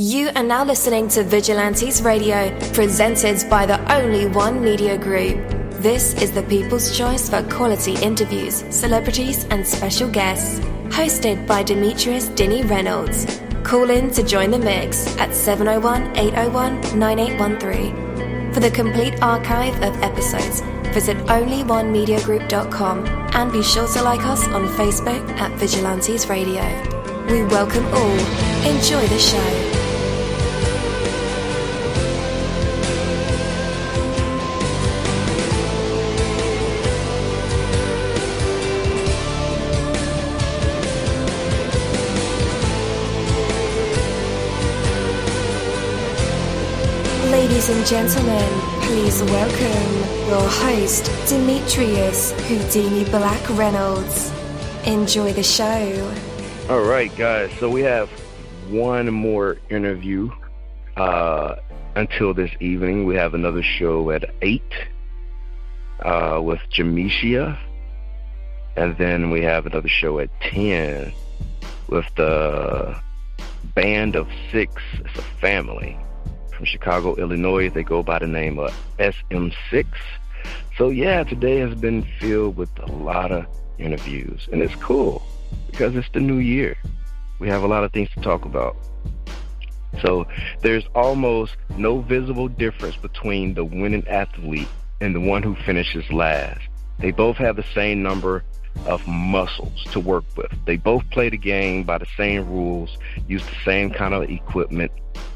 You are now listening to Vigilantes Radio, presented by the Only One Media Group. This is the people's choice for quality interviews, celebrities and special guests. Hosted by Demetrius Reynolds. Call in to join the mix at 701-801-9813. For the complete archive of episodes, visit onlyonemediagroup.com and be sure to like us on Facebook at Vigilantes Radio. We welcome all. Enjoy the show. Ladies and gentlemen, please welcome your host, Demetrius Houdini Black Reynolds. Enjoy the show. All right, guys. So we have one more interview until this evening. We have another show at 8 with Jamisha. And then we have another show at 10 with the Band of Six. It's a family from Chicago, Illinois. They go by the name of SM6. So yeah, today has been filled with a lot of interviews, and it's cool because it's the new year. We have a lot of things to talk about. So there's almost no visible difference between the winning athlete and the one who finishes last. They both have the same number of muscles to work with. They both play the game by the same rules, use the same kind of equipment,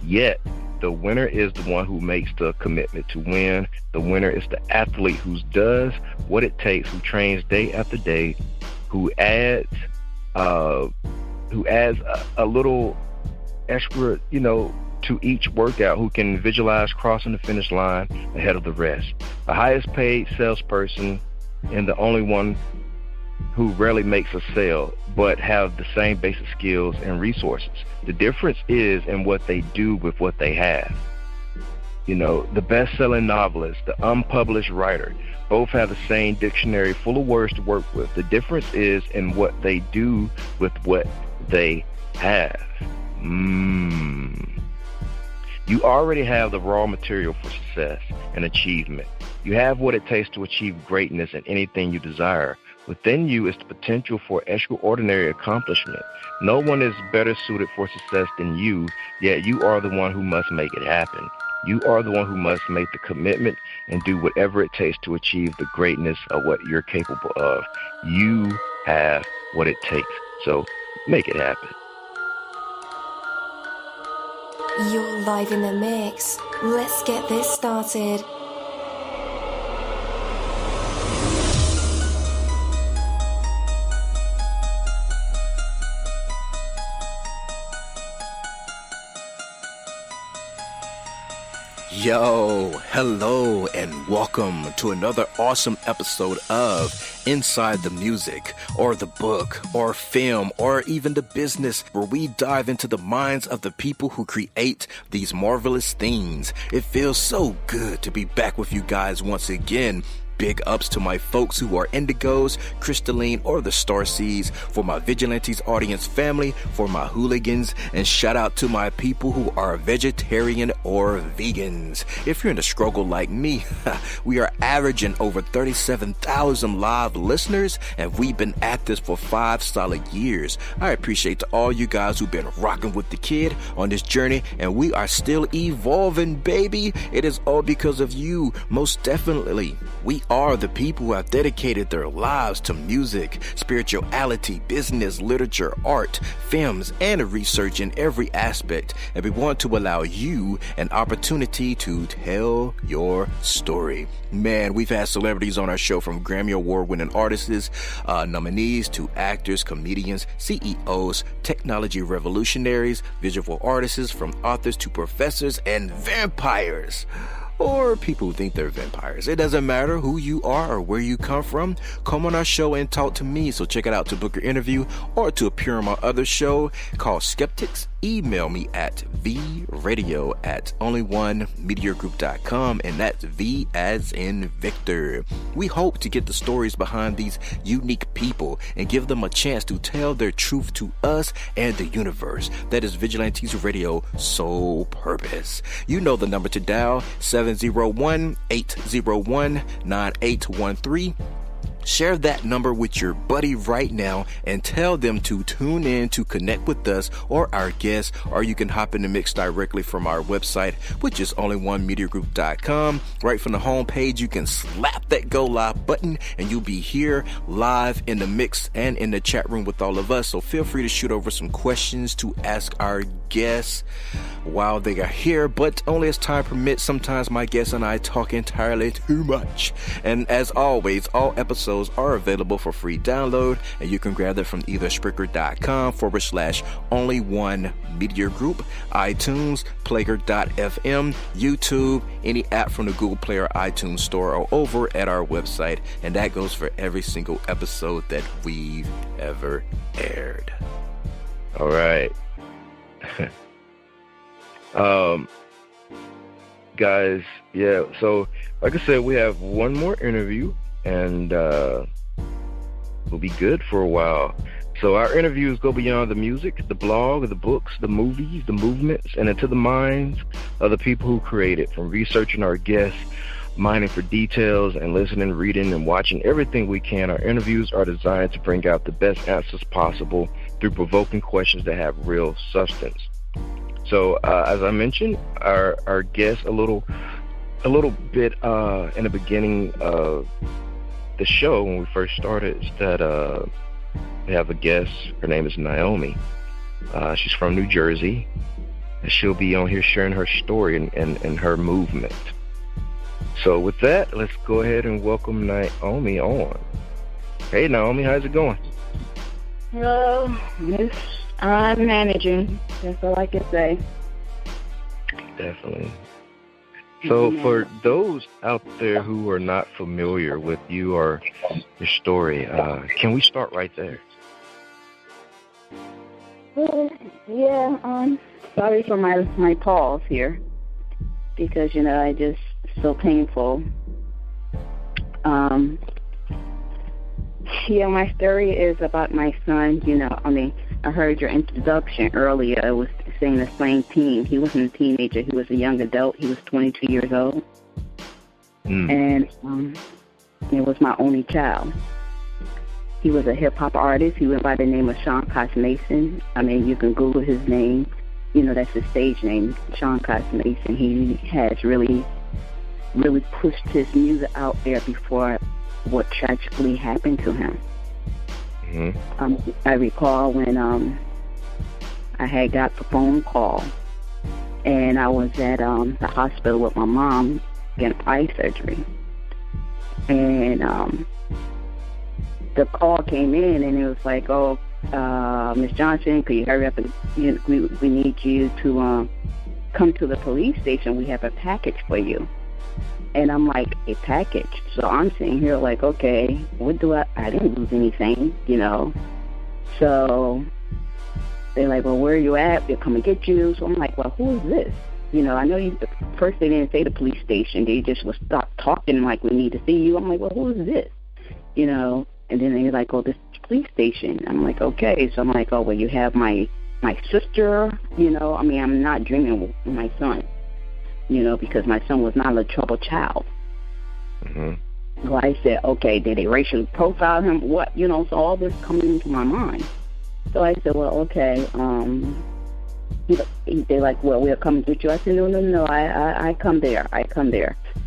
yet the winner is the one who makes the commitment to win. The winner is the athlete who does what it takes, who trains day after day, who adds a little extra, to each workout, who can visualize crossing the finish line ahead of the rest. The highest paid salesperson and the only one who rarely makes a sale, but have the same basic skills and resources. The difference is in what they do with what they have. The best-selling novelist, the unpublished writer, both have the same dictionary full of words to work with. The difference is in what they do with what they have. You already have the raw material for success and achievement. You have what it takes to achieve greatness in anything you desire. Within you is the potential for extraordinary accomplishment. No one is better suited for success than you, yet you are the one who must make it happen. You are the one who must make the commitment and do whatever it takes to achieve the greatness of what you're capable of. You have what it takes, so make it happen. You're live in the mix. Let's get this started. Yo, hello, and welcome to another awesome episode of Inside the Music, or the book, or film, or even the business, where we dive into the minds of the people who create these marvelous things. It feels so good to be back with you guys once again. Big ups to my folks who are indigos, crystalline, or the starseeds, for my Vigilantes audience family, for my hooligans, and shout out to my people who are vegetarian or vegans. If you're in the struggle like me, we are averaging over 37,000 live listeners, and we've been at this for 5 solid years. I appreciate to all you guys who've been rocking with the kid on this journey, and we are still evolving, baby. It is all because of you, most definitely. We are the people who have dedicated their lives to music, spirituality, business, literature, art, films, and research in every aspect. And we want to allow you an opportunity to tell your story. Man, we've had celebrities on our show, from Grammy Award-winning artists, nominees, to actors, comedians, CEOs, technology revolutionaries, visual artists, from authors to professors and vampires. or people who think they're vampires. It doesn't matter who you are or where you come from. Come on our show and talk to me. So check it out to book your interview or to appear on my other show called Skeptics. Email me at vradio@onlyonemediagroup.com, and that's V as in Victor. We hope to get the stories behind these unique people and give them a chance to tell their truth to us and the universe. That is Vigilantes Radio sole purpose. You know the number to dial, 701-801-9813. Share that number with your buddy right now and tell them to tune in to connect with us or our guests, or you can hop in the mix directly from our website, which is onlyonemediagroup.com. Right from the home page, you can slap that go live button and you'll be here live in the mix and in the chat room with all of us. So feel free to shoot over some questions to ask our guests while they are here, but only as time permits. Sometimes my guests and I talk entirely too much. And as always, all episodes are available for free download, and you can grab them from either Spreaker.com/only one media group, iTunes, Player.fm, YouTube, any app from the Google Play or iTunes store, or over at our website. And that goes for every single episode that we've ever aired. All right. Guys, yeah, so like I said, we have one more interview, and we'll be good for a while. So our interviews go beyond the music, the blog, the books, the movies, the movements, and into the minds of the people who create it. From researching our guests, mining for details, and listening, reading, and watching everything we can, our interviews are designed to bring out the best answers possible through provoking questions that have real substance. So as I mentioned, our guest a little bit in the beginning of the show when we first started is that we have a guest. Her name is Naomi. She's from New Jersey, and she'll be on here sharing her story and her movement. So with that, let's go ahead and welcome Naomi on. Hey Naomi, how's it going? Hello, I'm managing. That's all I can say. Definitely. So for those out there who are not familiar with you or your story, can we start right there? Yeah, sorry for my pause here, because, I just, so painful. Yeah, my story is about my son. I heard your introduction earlier. It was saying the same teen. He wasn't a teenager. He was a young adult. He was 22 years old. And it was my only child. He was a hip-hop artist. He went by the name of Cos Mason. You can Google his name. That's his stage name, Cos Mason. He has really, really pushed his music out there before what tragically happened to him. I recall when I had got the phone call, and I was at the hospital with my mom getting eye surgery, and the call came in, and it was like, "Oh, Miss Johnson, could you hurry up and we need you to come to the police station. We have a package for you." And I'm like, a package? So I'm sitting here like, okay, what do I didn't lose anything, So they're like, well, where are you at? They'll come and get you. So I'm like, well, who is this? I know first they didn't say the police station. They just would start talking like, we need to see you. I'm like, well, who is this? And then they're like, oh, this is the police station. I'm like, okay. So I'm like, oh, well, you have my sister, I'm not dreaming with my son. Because my son was not a troubled child. So I said, okay, did they racially profile him? What? So all this coming into my mind. So I said, well, okay. They're like, well, we'll come get you. I said, no, I come there.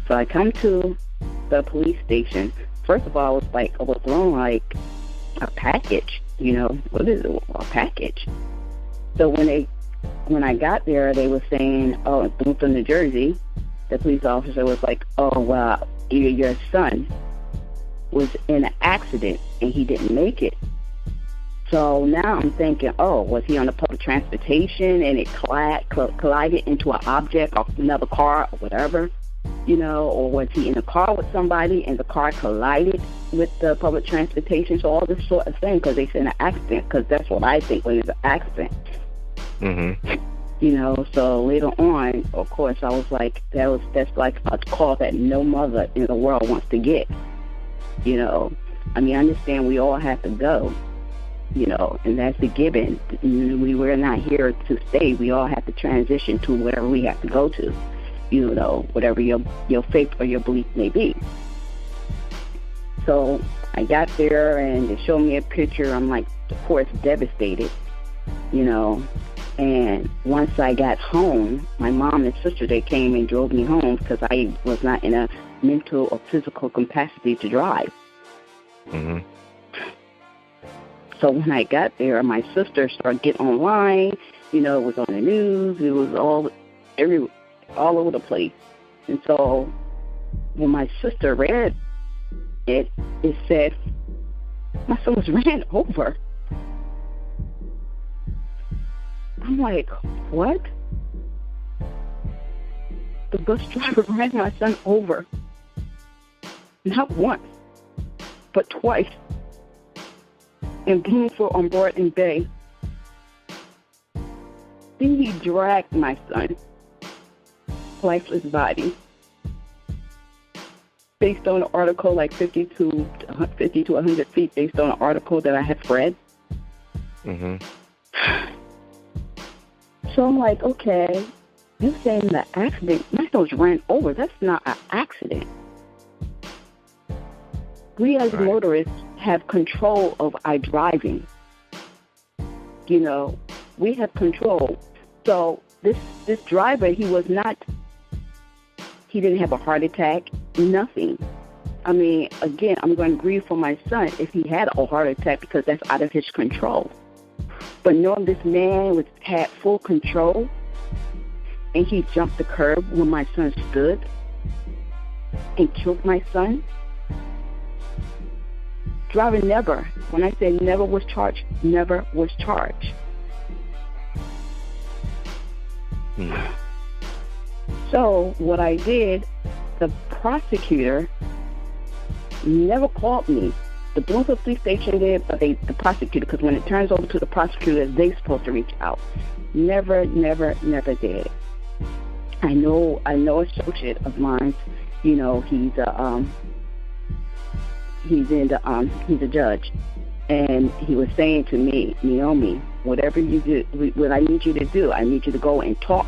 So I come to the police station. First of all, I was thrown like a package. What is it? A package. So when I got there, they were saying, oh, I'm from New Jersey. The police officer was like, oh, well, your son was in an accident and he didn't make it. So now I'm thinking, oh, was he on the public transportation and it collided into an object or another car or whatever? Or was he in a car with somebody and the car collided with the public transportation? So all this sort of thing, because they said an accident, because that's what I think when it's an accident. So later on, of course, I was like, that's like a call that no mother in the world wants to get. I understand we all have to go, and that's a given. We're not here to stay. We all have to transition to whatever we have to go to, whatever your faith or your belief may be. So I got there and they showed me a picture. I'm like, of course, devastated, And once I got home, my mom and sister, they came and drove me home because I was not in a mental or physical capacity to drive. So when I got there, my sister started getting online. It was on the news. It was all over the place. And so when my sister read it, it said, my son was ran over. I'm like, what? The bus driver ran my son over. Not once, but twice. In Bloomfield on Barton Bay. Then he dragged my son's lifeless body. Based on an article, like 50 to 100 feet, based on an article that I had read. So I'm like, okay, you're saying the accident, my son was ran over. That's not an accident. We as motorists have control of our driving. We have control. So this driver, he didn't have a heart attack, nothing. Again, I'm going to grieve for my son if he had a heart attack because that's out of his control. But knowing this man had full control and he jumped the curb when my son stood and killed my son. Driver never, when I say never was charged, never was charged. So what I did, the prosecutor never called me. The Bloomfield Police Station did, but the prosecutor, because when it turns over to the prosecutor, they're supposed to reach out. Never did. I know an associate of mine, he's a judge, and he was saying to me, Naomi, whatever you do, what I need you to do, I need you to go and talk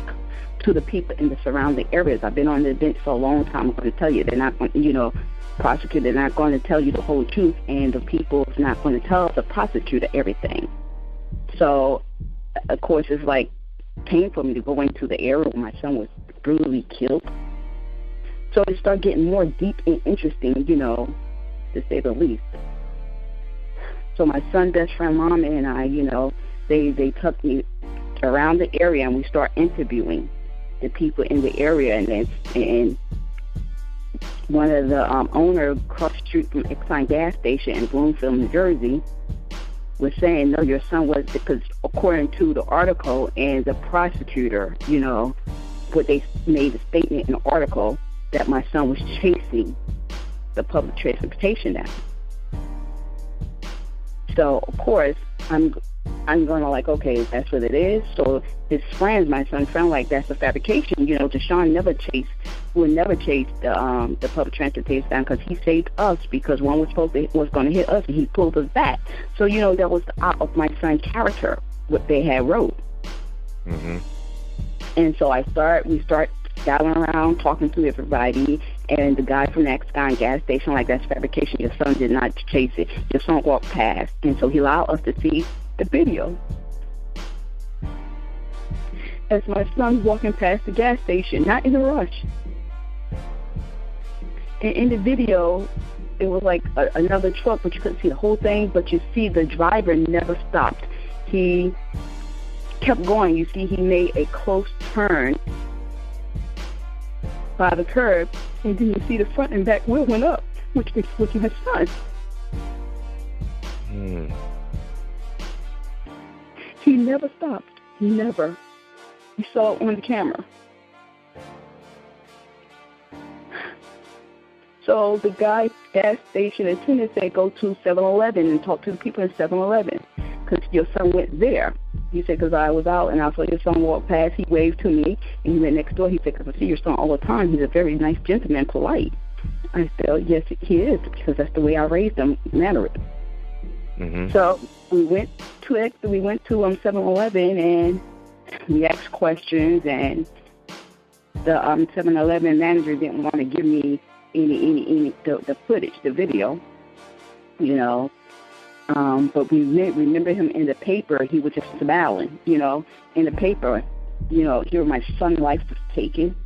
to the people in the surrounding areas. I've been on the bench for a long time. I'm going to tell you, they're not going, prosecutor, they're not going to tell you the whole truth, and the people is not going to tell the prosecutor everything. So, of course, it's like painful for me to go into the area where my son was brutally killed. So it started getting more deep and interesting, to say the least. So my son's best friend, Mom, and I, they took me around the area, and we start interviewing the people in the area, and one of the owner across the street from Exxon gas station in Bloomfield, New Jersey, was saying, no, your son was, because according to the article and the prosecutor, what they made a statement in the article that my son was chasing the public transportation down. So, of course, I'm going to like, okay, that's what it is. So his friends, my son's friend, like, that's a fabrication. Deshon will never chase the public transportation down because he saved us, because one was going to hit us and he pulled us back. So, that was out of my son's character, what they had wrote. And so we start scouting around, talking to everybody, and the guy from the Exxon gas station, like, that's fabrication. Your son did not chase it. Your son walked past. And so he allowed us to see the video. As my son's walking past the gas station, not in a rush. And in the video, it was like another truck, but you couldn't see the whole thing, but you see the driver never stopped. He kept going. You see he made a close turn by the curb, and then you see the front and back wheel went up, which was my son. He never stopped. Never. We saw it on the camera. So the guy, gas station attendant, said, go to 7-Eleven and talk to the people in 7-Eleven because your son went there. He said, because I was out and I saw your son walk past. He waved to me and he went next door. He said, because I see your son all the time. He's a very nice gentleman, polite. I said, oh, yes, he is, because that's the way I raised him, mannerism. Mm-hmm. So we went to 7-Eleven and we asked questions, and the 7-Eleven manager didn't want to give me any the footage, the video, you know. But we remember him in the paper. He was just smiling, you know, in the paper. You know, here my son's life was taken.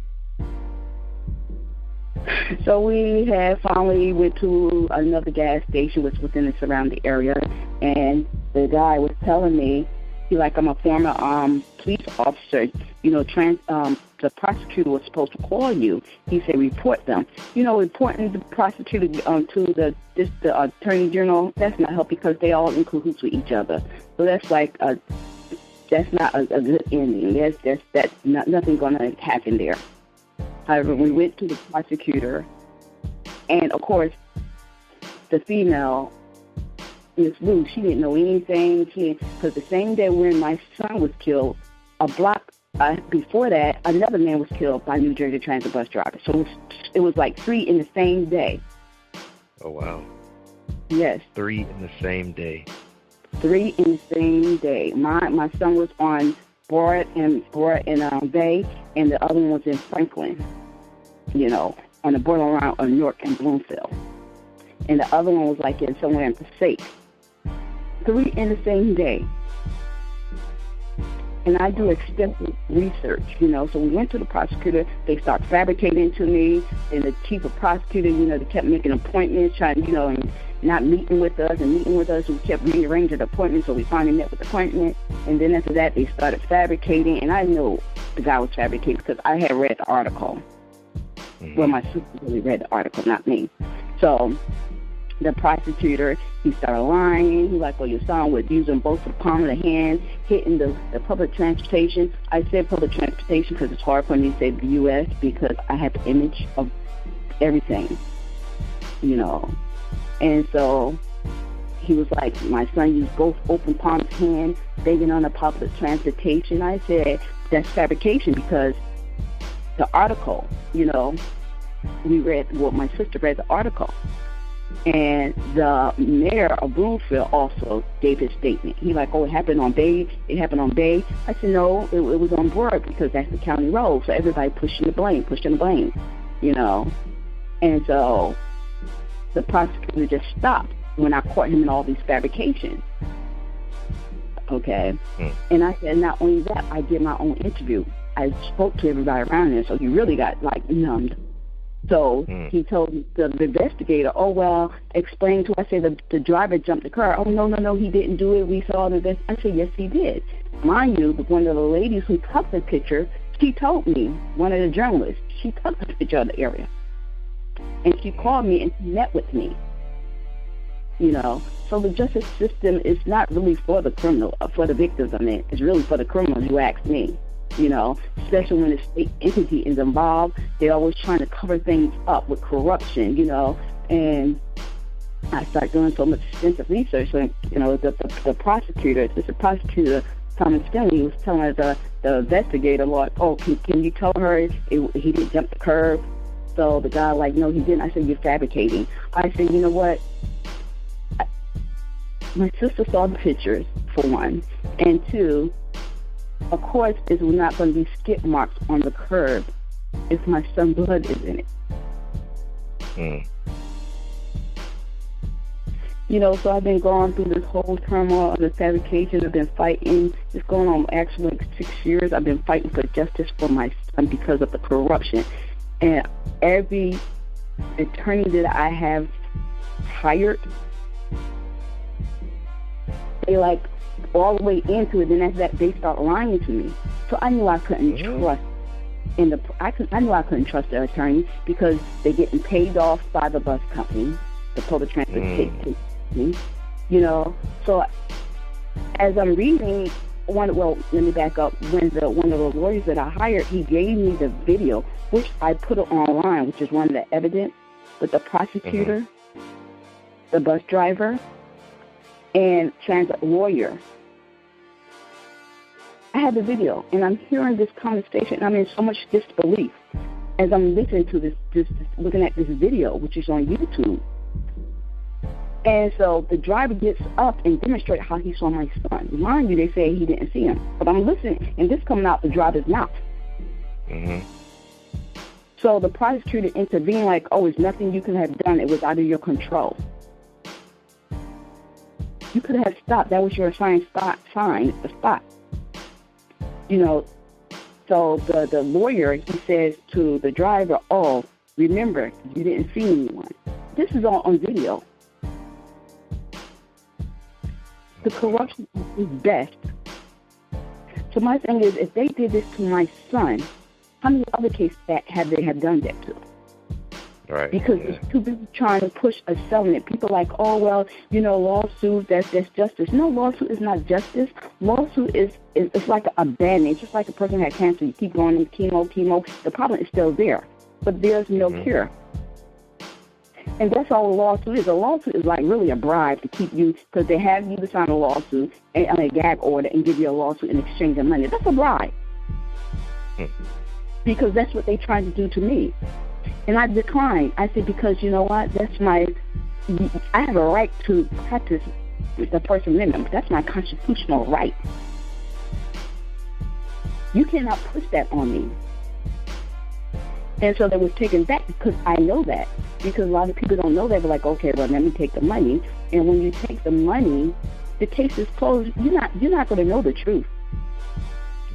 So we had finally went to another gas station, which was within the surrounding area, and the guy was telling me, I'm a former police officer. You know, the prosecutor was supposed to call you. He said, report them. You know, reporting the prosecutor to the attorney general, that's not help because they all in cahoots with each other. So that's that's not a good ending. That's not nothing going to happen there. However, we went to the prosecutor, and of course, the female, Miss Lou, she didn't know anything. Because the same day when my son was killed, a block before that, another man was killed by New Jersey Transit bus driver. So it was like 3 in the same day. Oh, wow. Yes. 3 in the same day. 3 in the same day. My son was on Broad and Bay, and the other one was in Franklin, you know, on the borderline of New York and Bloomfield. And the other one was like somewhere in Passaic. 3 in the same day. And I do extensive research, you know. So we went to the prosecutor. They start fabricating to me. And the chief of prosecutor, you know, they kept making appointments, trying, you know, and not meeting with us. We kept rearranging the appointments, so we finally met with the appointment. And then after that, they started fabricating. And I know the guy was fabricating because I had read the article. Mm-hmm. Well, my sister really read the article, not me. So the prosecutor, he started lying. He well, your son was using both the palm of the hand, hitting the public transportation. I said public transportation because it's hard for me to say the U.S. because I have the image of everything, you know. And so he was like, my son used both open palms of his hand, begging on the public transportation. I said, that's fabrication because the article, you know, my sister read the article. And the mayor of Bloomfield also gave his statement. He it happened on Bay. It happened on Bay. I said, no, it was on Broad because that's the county road. So everybody pushing the blame, you know. And so the prosecutor just stopped when I caught him in all these fabrications. Okay. And I said, not only that, I did my own interview. I spoke to everybody around there, so he really got numbed. So he told the investigator, oh, well, explain to us. I said the driver jumped the car. Oh, no, he didn't do it. We saw the I said, yes, he did. Mind you, one of the ladies who took the picture, she told me, one of the journalists, she took the picture of the area. And she called me and she met with me. You know, so the justice system is not really for the criminal, for the victims, it's really for the criminals, you ask me. You know, especially when the state entity is involved, they're always trying to cover things up with corruption, you know. And I started doing so much extensive research. And, you know, the prosecutor, Thomas Finley, was telling the investigator, oh, can you tell her he didn't jump the curb? So the guy, no, he didn't. I said, you're fabricating. I said, you know what? My sister saw the pictures, for one. And two, of course, there's not going to be skip marks on the curb if my son's blood is in it. You know, so I've been going through this whole turmoil of the fabrication. I've been fighting. It's going on actually 6 years. I've been fighting for justice for my son because of the corruption. And every attorney that I have hired, they all the way into it, and after that they start lying to me. So I knew I couldn't trust I knew I couldn't trust the attorney because they're getting paid off by the bus company, the public transportation company, you know. So as I'm reading, let me back up. When one of the lawyers that I hired, he gave me the video, which I put it online, which is one of the evidence with the prosecutor, the bus driver, and transit lawyer. I had the video, and I'm hearing this conversation, and I'm in so much disbelief as I'm listening to this, looking at this video, which is on YouTube. And so the driver gets up and demonstrates how he saw my son. Mind you, they say he didn't see him. But I'm listening, and this coming out the driver's mouth. Mm-hmm. So the prosecutor intervened like, oh, it's nothing you could have done. It was out of your control. You could have stopped. That was your assigned sign, the stop. You know, so the lawyer, he says to the driver, oh, remember, you didn't see anyone. This is all on video. The corruption is best. So my thing is, if they did this to my son, how many other cases have they done that to? Right. Because it's too busy trying to push a settlement. People are like, oh, well, you know, lawsuit, that's justice. No, lawsuit is not justice. Lawsuit is like a bandage. It's just like a person who had cancer. You keep going in chemo. The problem is still there, but there's no cure. And that's all a lawsuit is. A lawsuit is like really a bribe to keep you, because they have you to sign a lawsuit and a gag order and give you a lawsuit in exchange of money. That's a bribe. Because that's what they're trying to do to me. And I declined. I said, because you know what? I have a right to practice the First Amendment. That's my constitutional right. You cannot push that on me. And so they was taken back because I know that. Because a lot of people don't know that. They're like, okay, well, let me take the money. And when you take the money, the case is closed. You're not going to know the truth.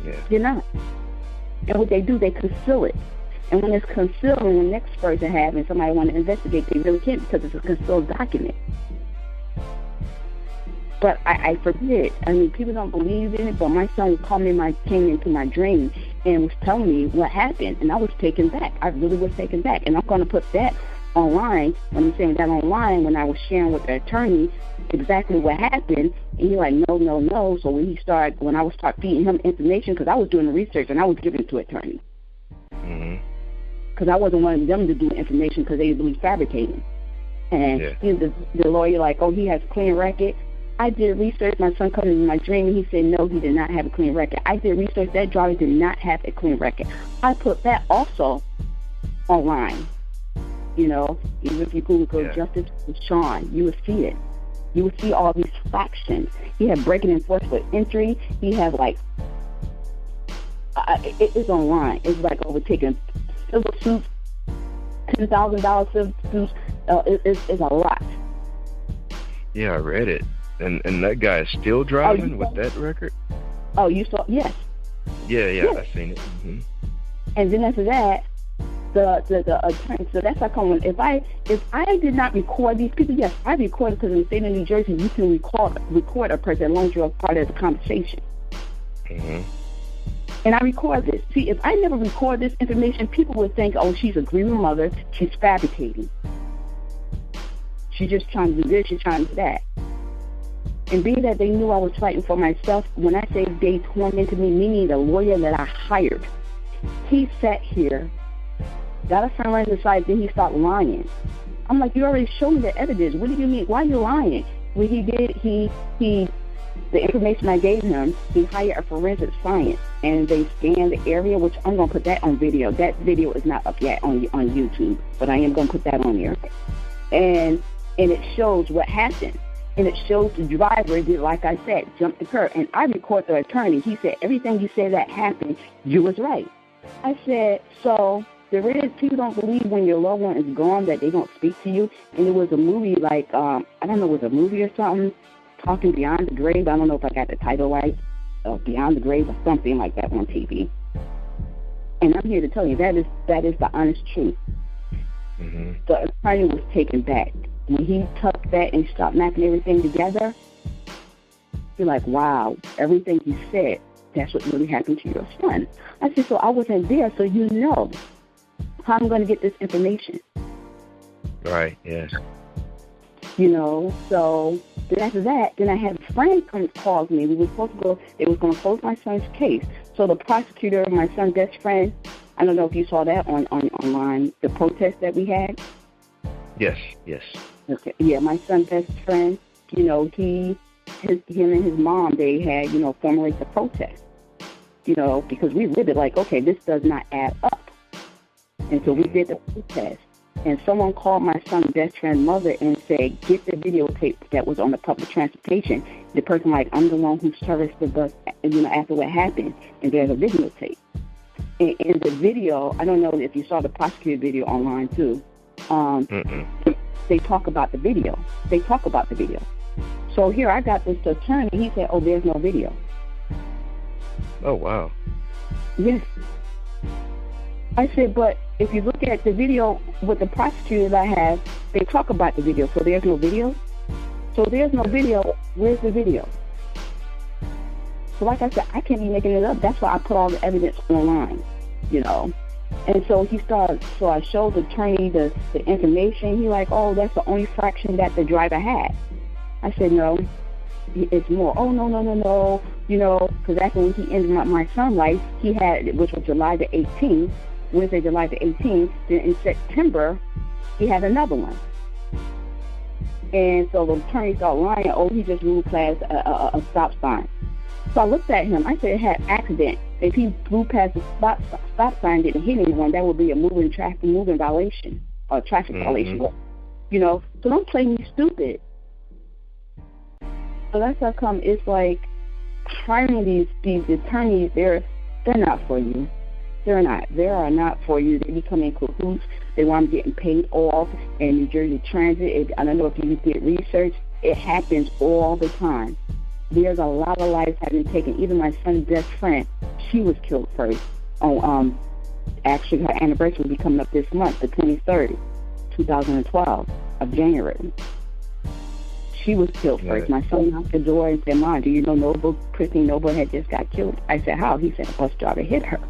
Yeah. You're not. And what they do, they conceal it. And when it's concealed, and the next person has, and somebody want to investigate, they really can't, because it's a concealed document. But I forbid. I mean, people don't believe in it, but my son came into my dream and was telling me what happened, and I was taken back. I really was taken back. And I'm going to put that online. When I'm saying that online, when I was sharing with the attorney exactly what happened, and he's like, no. So when I would start feeding him information, because I was doing the research, and I was giving it to attorney. Mm-hmm. Because I wasn't wanting them to do information because they believe fabricating. And the lawyer like, oh, he has a clean record. I did research. My son coming in my dream, and he said, no, he did not have a clean record. I did research. That driver did not have a clean record. I put that also online. You know, even if you Google Justice Deshon, you would see it. You would see all these factions. He had breaking and forcible entry. He had like, it's online. It's like overtaking civil suits, $10,000 civil suits. It's a lot. Yeah, I read it. And that guy is still driving with that record? Oh, you saw? Yes. Yeah, I've seen it. Mm-hmm. And then after that, the attorney. So that's how come if I did not record these people, yes, I recorded, because in the state of New Jersey, you can record a person as long as you're a part of the conversation. Mm-hmm. And I record this. See, if I never record this information, people would think, oh, she's a grieving mother. She's fabricating. She's just trying to do this. She's trying to do that. And being that they knew I was fighting for myself, when I say they tormented me, meaning the lawyer that I hired, he sat here, got a friend right inside, then he started lying. I'm like, you already showed me the evidence. What do you mean? Why are you lying? What he did, the information I gave him, he hired a forensic science, and they scanned the area, which I'm going to put that on video. That video is not up yet on YouTube, but I am going to put that on there. And it shows what happened. And it shows the driver did, like I said, jump the curb. And I record the attorney. He said, everything you said that happened, you was right. I said, so there is, people don't believe when your loved one is gone that they don't speak to you. And it was a movie like, I don't know, it was a movie or something, Talking Beyond the Grave. I don't know if I got the title right. Beyond the Grave or something like that on TV. And I'm here to tell you, that is the honest truth. Mm-hmm. The attorney was taken back. When he took that and stopped mapping everything together, you're like, wow, everything you said, that's what really happened to your son. I said, so I wasn't there, so you know how I'm going to get this information. Right, yes. You know, so then after that, then I had a friend call me. We were supposed to go, they was going to close my son's case. So the prosecutor, my son's best friend, I don't know if you saw that online, the protest that we had. Yes, yes. Okay. Yeah, my son's best friend, you know, him and his mom, they had, you know, formulated the protest, you know, because we lived it like, okay, this does not add up. And so we did the protest. And someone called my son's best friend's mother and said, get the videotape that was on the public transportation. The person like, I'm the one who serviced the bus, you know, after what happened. And there's a videotape. In the video, I don't know if you saw the prosecutor video online too. They talk about the video. So here I got this attorney. He said, oh, there's no video. Oh, wow. Yes. I said, but if you look at the video with the prosecutor that I have, they talk about the video. So there's no video? So there's no video. Where's the video? So like I said, I can't be making it up. That's why I put all the evidence online, you know. And so so I showed the attorney the information. He like, oh, that's the only fraction that the driver had. I said, no, it's more. Oh, no, you know, because that's when he ended my son's life. He had, which was July the 18th, Wednesday, July the 18th. Then in September, he had another one. And so the attorney started lying. Oh, he just moved past a stop sign. So I looked at him. I said it had accident. If he blew past the stop sign, didn't hit anyone, that would be a moving violation or traffic violation. You know, so don't play me stupid. So that's how come it's like hiring these attorneys. They're not for you. They're not. They are not for you. They become in cahoots. They want them getting paid off. And New Jersey Transit. I don't know if you did research. It happens all the time. There's a lot of lives have been taken. Even my son's best friend, she was killed first. Actually, her anniversary will be coming up this month, the 23rd, 2012 of January. She was killed first. My son knocked the door and said, Mom, do you know Christine Noble had just got killed? I said, how? He said, a bus driver hit her.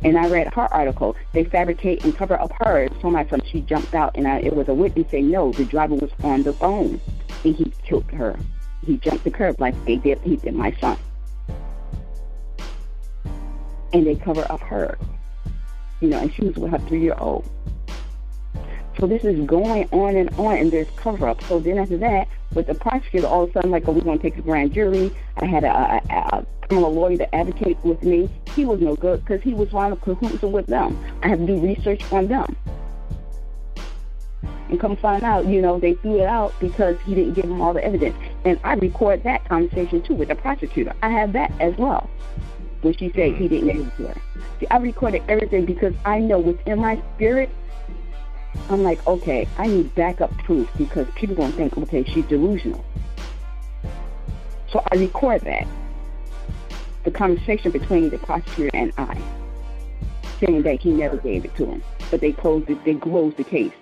And I read her article. They fabricate and cover up hers. So my son, she jumped out, and it was a witness saying, no, the driver was on the phone, and he killed her. He jumped the curb like he did my son. And they cover up her. You know, and she was with her 3-year-old. So this is going on, and there's cover-up. So then after that, with the prosecutor, all of a sudden, like, oh, we're going to take the grand jury. I had a criminal lawyer to advocate with me. He was no good because he was trying to cahoots with them. I had to do research on them. And come find out, you know, they threw it out because he didn't give them all the evidence. And I record that conversation, too, with the prosecutor. I have that as well, when she said he didn't give it to her. See, I recorded everything because I know within my spirit, I'm like, okay, I need backup proof because people are going to think, okay, she's delusional. So I record that, the conversation between the prosecutor and I, saying that he never gave it to him. But they closed the case.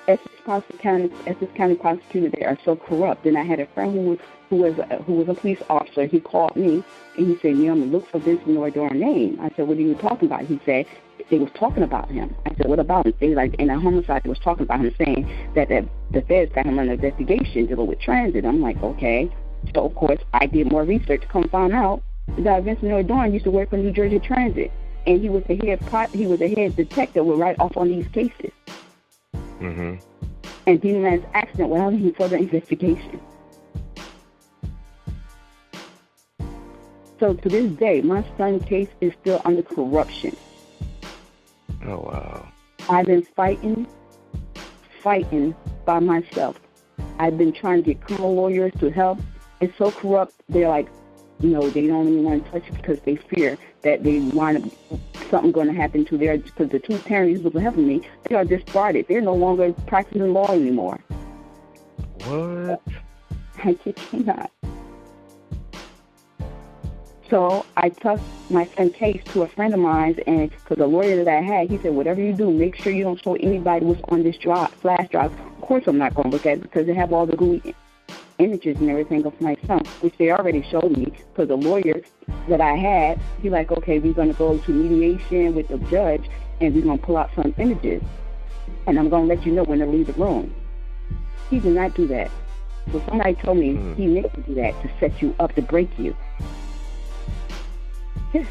Essex County prosecutor, they are so corrupt. And I had a friend who was a police officer. He called me and he said, Naomi, look for Vincent Noydor's name. I said, what are you talking about? He said, they was talking about him. I said, what about him? They like in a homicide, they was talking about him, saying that the feds got him under investigation dealing with transit. I'm like, okay. So of course I did more research to come find out that Vincent Noydor used to work for New Jersey Transit, and he was the head detective would write off on these cases. Mm-hmm. And dealing as accident without any further investigation. So to this day, my son's case is still under corruption. Oh, wow. I've been fighting by myself. I've been trying to get criminal lawyers to help. It's so corrupt, they're like, you know, they don't even want to touch it because they fear that they want something going to happen to their, because the two attorneys who were helping me, they are discarded. They're no longer practicing law anymore. What? I kid you not. So I took my son's case to a friend of mine, and because the lawyer that I had, he said, whatever you do, make sure you don't show anybody what's on this flash drive. Of course I'm not going to look at it because they have all the gooey images and everything of my son, which they already showed me, because the lawyer that I had, he like, okay, we're going to go to mediation with the judge, and we're going to pull out some images, and I'm going to let you know when to leave the room. He did not do that. So somebody told me he meant to do that to set you up, to break you. Yes.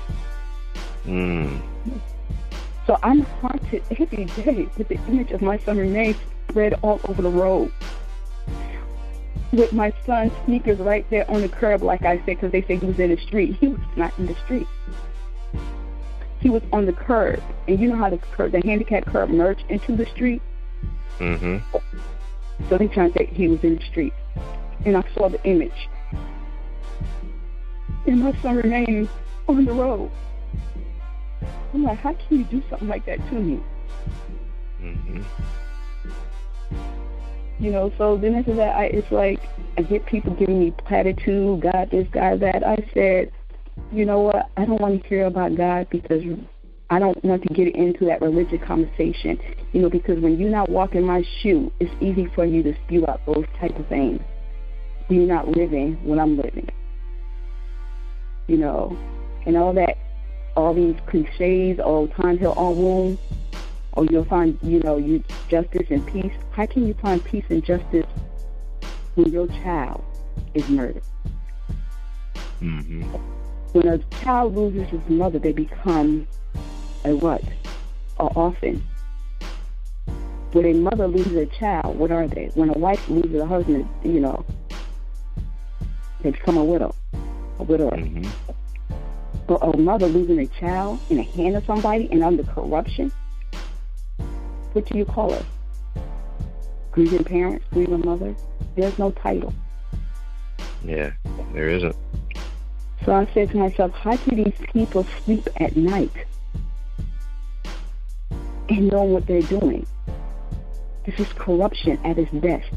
So I'm haunted every day with the image of my son remains spread all over the road. With my son's sneakers right there on the curb, like I said, because they say he was in the street. He was not in the street. He was on the curb. And you know how the handicap curb merged into the street? Mm-hmm. So they trying to say he was in the street. And I saw the image. And my son remained on the road. I'm like, how can you do something like that to me? Mm-hmm. You know, so then after that, it's like I get people giving me platitude, God this, God that. I said, you know what, I don't want to hear about God because I don't want to get into that religious conversation. You know, because when you're not walking my shoe, it's easy for you to spew out those type of things. You're not living what I'm living. You know, and all that, all these cliches, all time heal all wounds, or you'll find, you know, you justice and peace. How can you find peace and justice when your child is murdered? Mm-hmm. When a child loses his mother, they become a what? An orphan. When a mother loses a child, what are they? When a wife loses a husband, you know, they become a widow. A widower. Mm-hmm. But a mother losing a child in the hand of somebody and under corruption, what do you call her? Grieving parents, grieving mother? There's no title. Yeah, there isn't. So I said to myself, how do these people sleep at night and know what they're doing? This is corruption at its best.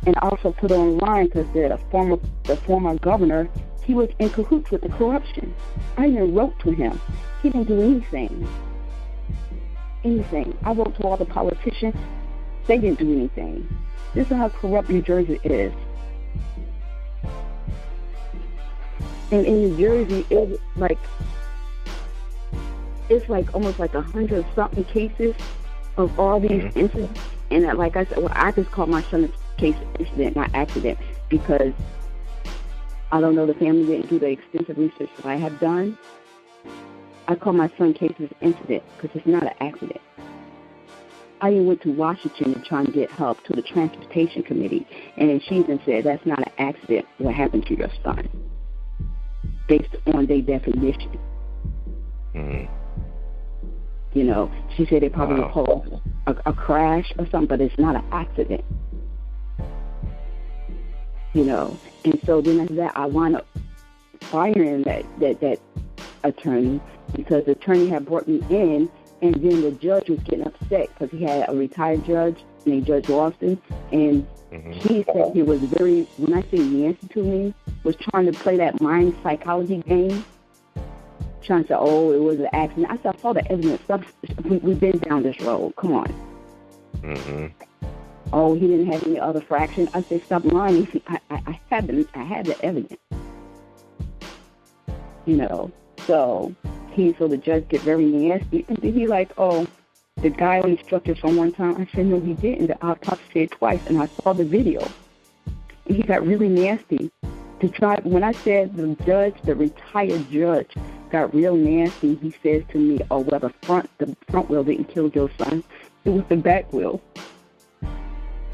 And also put online because the former governor, he was in cahoots with the corruption. I even wrote to him. He didn't do anything. I wrote to all the politicians. They didn't do anything. This is how corrupt New Jersey is. And in New Jersey, it's like almost like 100-something cases of all these incidents. And like I said, well, I just call my son's case incident, not accident, because I don't know, the family didn't do the extensive research that I have done. I call my son cases incident because it's not an accident. I even went to Washington to try and get help to the Transportation Committee, and then she even said that's not an accident what happened to your son, based on their definition. Mm. You know, she said they probably call a crash or something, but it's not an accident. You know, and so then after that, I wound up firing that attorney because the attorney had brought me in, and then the judge was getting upset because he had a retired judge named Judge Austin, and he said he was very, when I say nasty to me, was trying to play that mind psychology game, trying to say, oh, it was an accident. I said, I saw the evidence. We've been down this road. Come on. Mm-hmm. Oh, he didn't have any other fraction. I said, stop lying. I had the evidence. You know, so the judge get very nasty, and then he like, oh, the guy only struck us on one time. I said, no, he didn't. The autopsy said twice, and I saw the video. And he got really nasty. When I said the retired judge got real nasty, he says to me, oh, well, the front wheel didn't kill your son. It was the back wheel.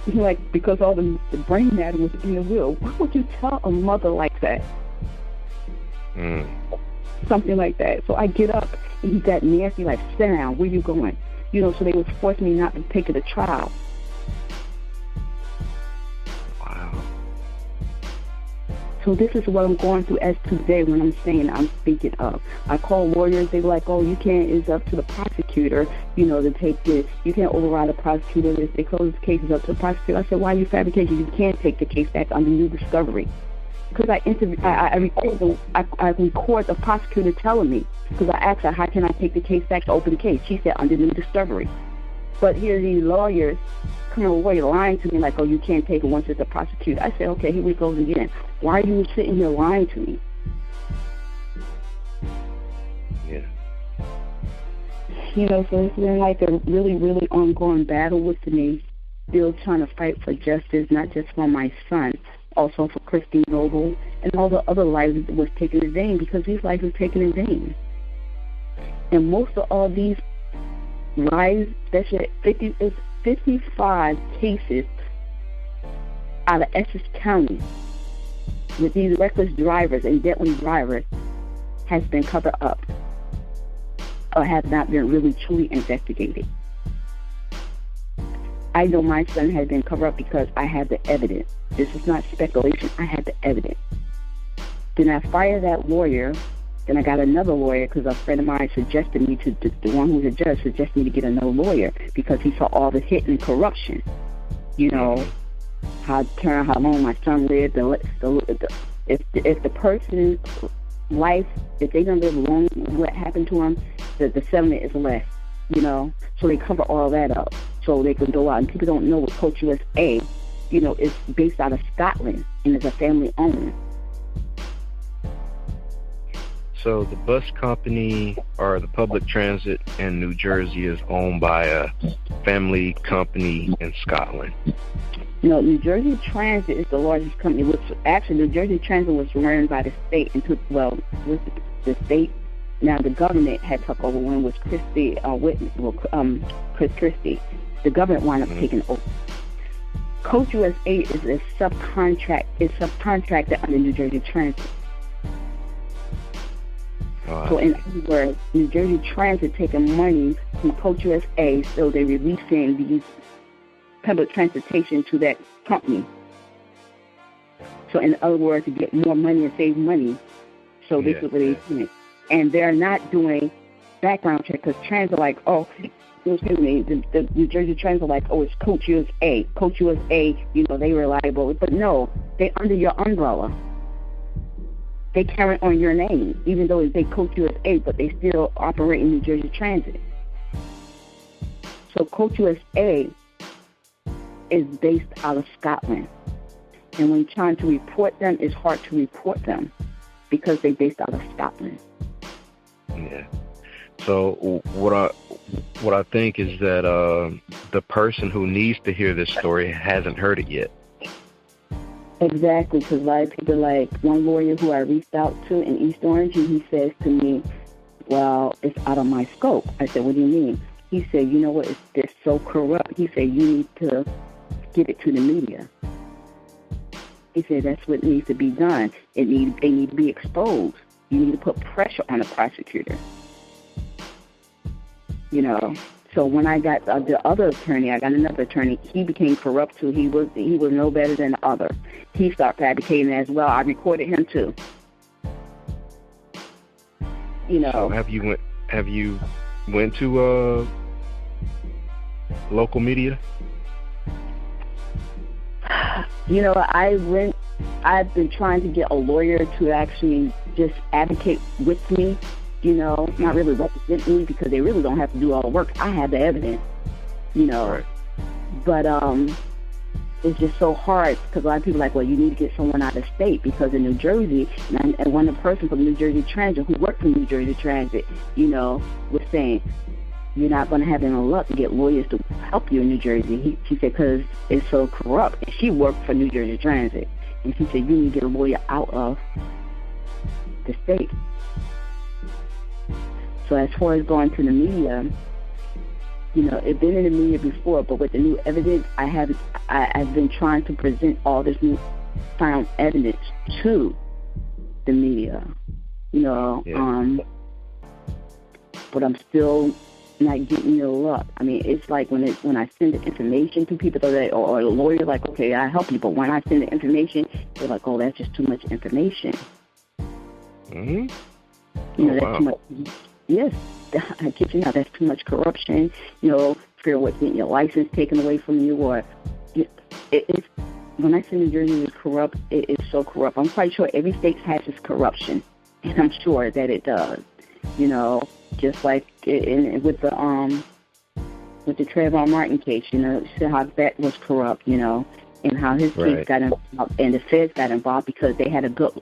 He's like, because all the brain matter was in the wheel. Why would you tell a mother like that? Mm. Something like that. So I get up, and he got nasty, like, sit down, where you going? You know, so they would force me not to take it to trial. Wow. So this is what I'm going through as today when I'm saying I'm speaking of. I call lawyers, they were like, oh, you can't, it's up to the prosecutor, you know, to take this. You can't override the prosecutor. If they close the case, it's up to the prosecutor. I said, why are you fabricating? You can't take the case back under new discovery. Because I record the prosecutor telling me, because I asked her, how can I take the case back to open the case? She said, under new discovery. But here these lawyers coming away lying to me like, oh, you can't take it once it's a prosecutor. I said, okay, here we go again. Why are you sitting here lying to me? Yeah. You know, so it's been like a really, really ongoing battle with me, still trying to fight for justice, not just for my son, also for Christine Noble and all the other lives that was taken in vain, because these lives were taken in vain. And most of all these lives, especially 50, 55 cases out of Essex County with these reckless drivers and deadly drivers has been covered up or has not been really truly investigated. I know my son has been covered up because I have the evidence. This is not speculation. I have the evidence. Then I fired that lawyer. Then I got another lawyer because a friend of mine suggested me to, the one who's a judge, suggested me to get another lawyer because he saw all the hidden corruption. You know, how long my son lived. If the person's life, if they don't live long, what happened to him, the settlement is less. You know, so they cover all that up so they can go out. And people don't know what Coach USA, you know, is based out of Scotland and is a family owned. So the bus company or the public transit in New Jersey is owned by a family company in Scotland. No, New Jersey Transit is the largest company. Which actually, New Jersey Transit was run by the state and took with the state. Now the government had took over when it was Chris Christie. The government wound up taking over. Coach USA is a subcontractor under New Jersey Transit. So in other words, New Jersey Transit taking money from Coach USA, so they're releasing these public transportation to that company. So in other words, to get more money and save money. So this is what they're doing. And they're not doing background check because transit like, oh, excuse me, the New Jersey Transit like, oh, it's Coach USA. Coach USA, you know, they reliable. But no, they're under your umbrella. They carry on your name, even though they Coach USA, but they still operate in New Jersey Transit. So Coach USA is based out of Scotland. And when trying to report them, it's hard to report them because they're based out of Scotland. Yeah. So what I think is that the person who needs to hear this story hasn't heard it yet. Exactly, because a lot of people, like one lawyer who I reached out to in East Orange, and he says to me, well, it's out of my scope. I said, what do you mean? He said, you know what, it's so corrupt. He said, you need to get it to the media. He said, that's what needs to be done. They need to be exposed. You need to put pressure on the prosecutor. You know, so when I got the other attorney, I got another attorney. He became corrupt too. He was no better than the other. He started fabricating as well. I recorded him too. You know. So have you went to local media? You know, I've been trying to get a lawyer to actually just advocate with me. You know, not really represent me because they really don't have to do all the work. I have the evidence, you know. Right. But it's just so hard because a lot of people are like, well, you need to get someone out of state because in New Jersey, and one of the person from New Jersey Transit who worked for New Jersey Transit, you know, was saying, you're not going to have any luck to get lawyers to help you in New Jersey. She said, because it's so corrupt. And she worked for New Jersey Transit. And she said, you need to get a lawyer out of the state. So as far as going to the media, you know, it's been in the media before, but with the new evidence, I've been trying to present all this new found evidence to the media, you know, but I'm still not getting your luck. I mean, it's like when I send the information to people, or a lawyer, like, okay, I help you, but when I send the information, they're like, oh, that's just too much information. Mm-hmm. You know, that's too much. Yes, I kid you not, that's too much corruption. You know, fear what's getting your license taken away from you, or it's when I say New Jersey is corrupt, it is so corrupt. I'm quite sure every state has its corruption, and I'm sure that it does. You know, just like with the Trayvon Martin case, you know, see how that was corrupt, you know, and how his case got involved, and the feds got involved because they had a good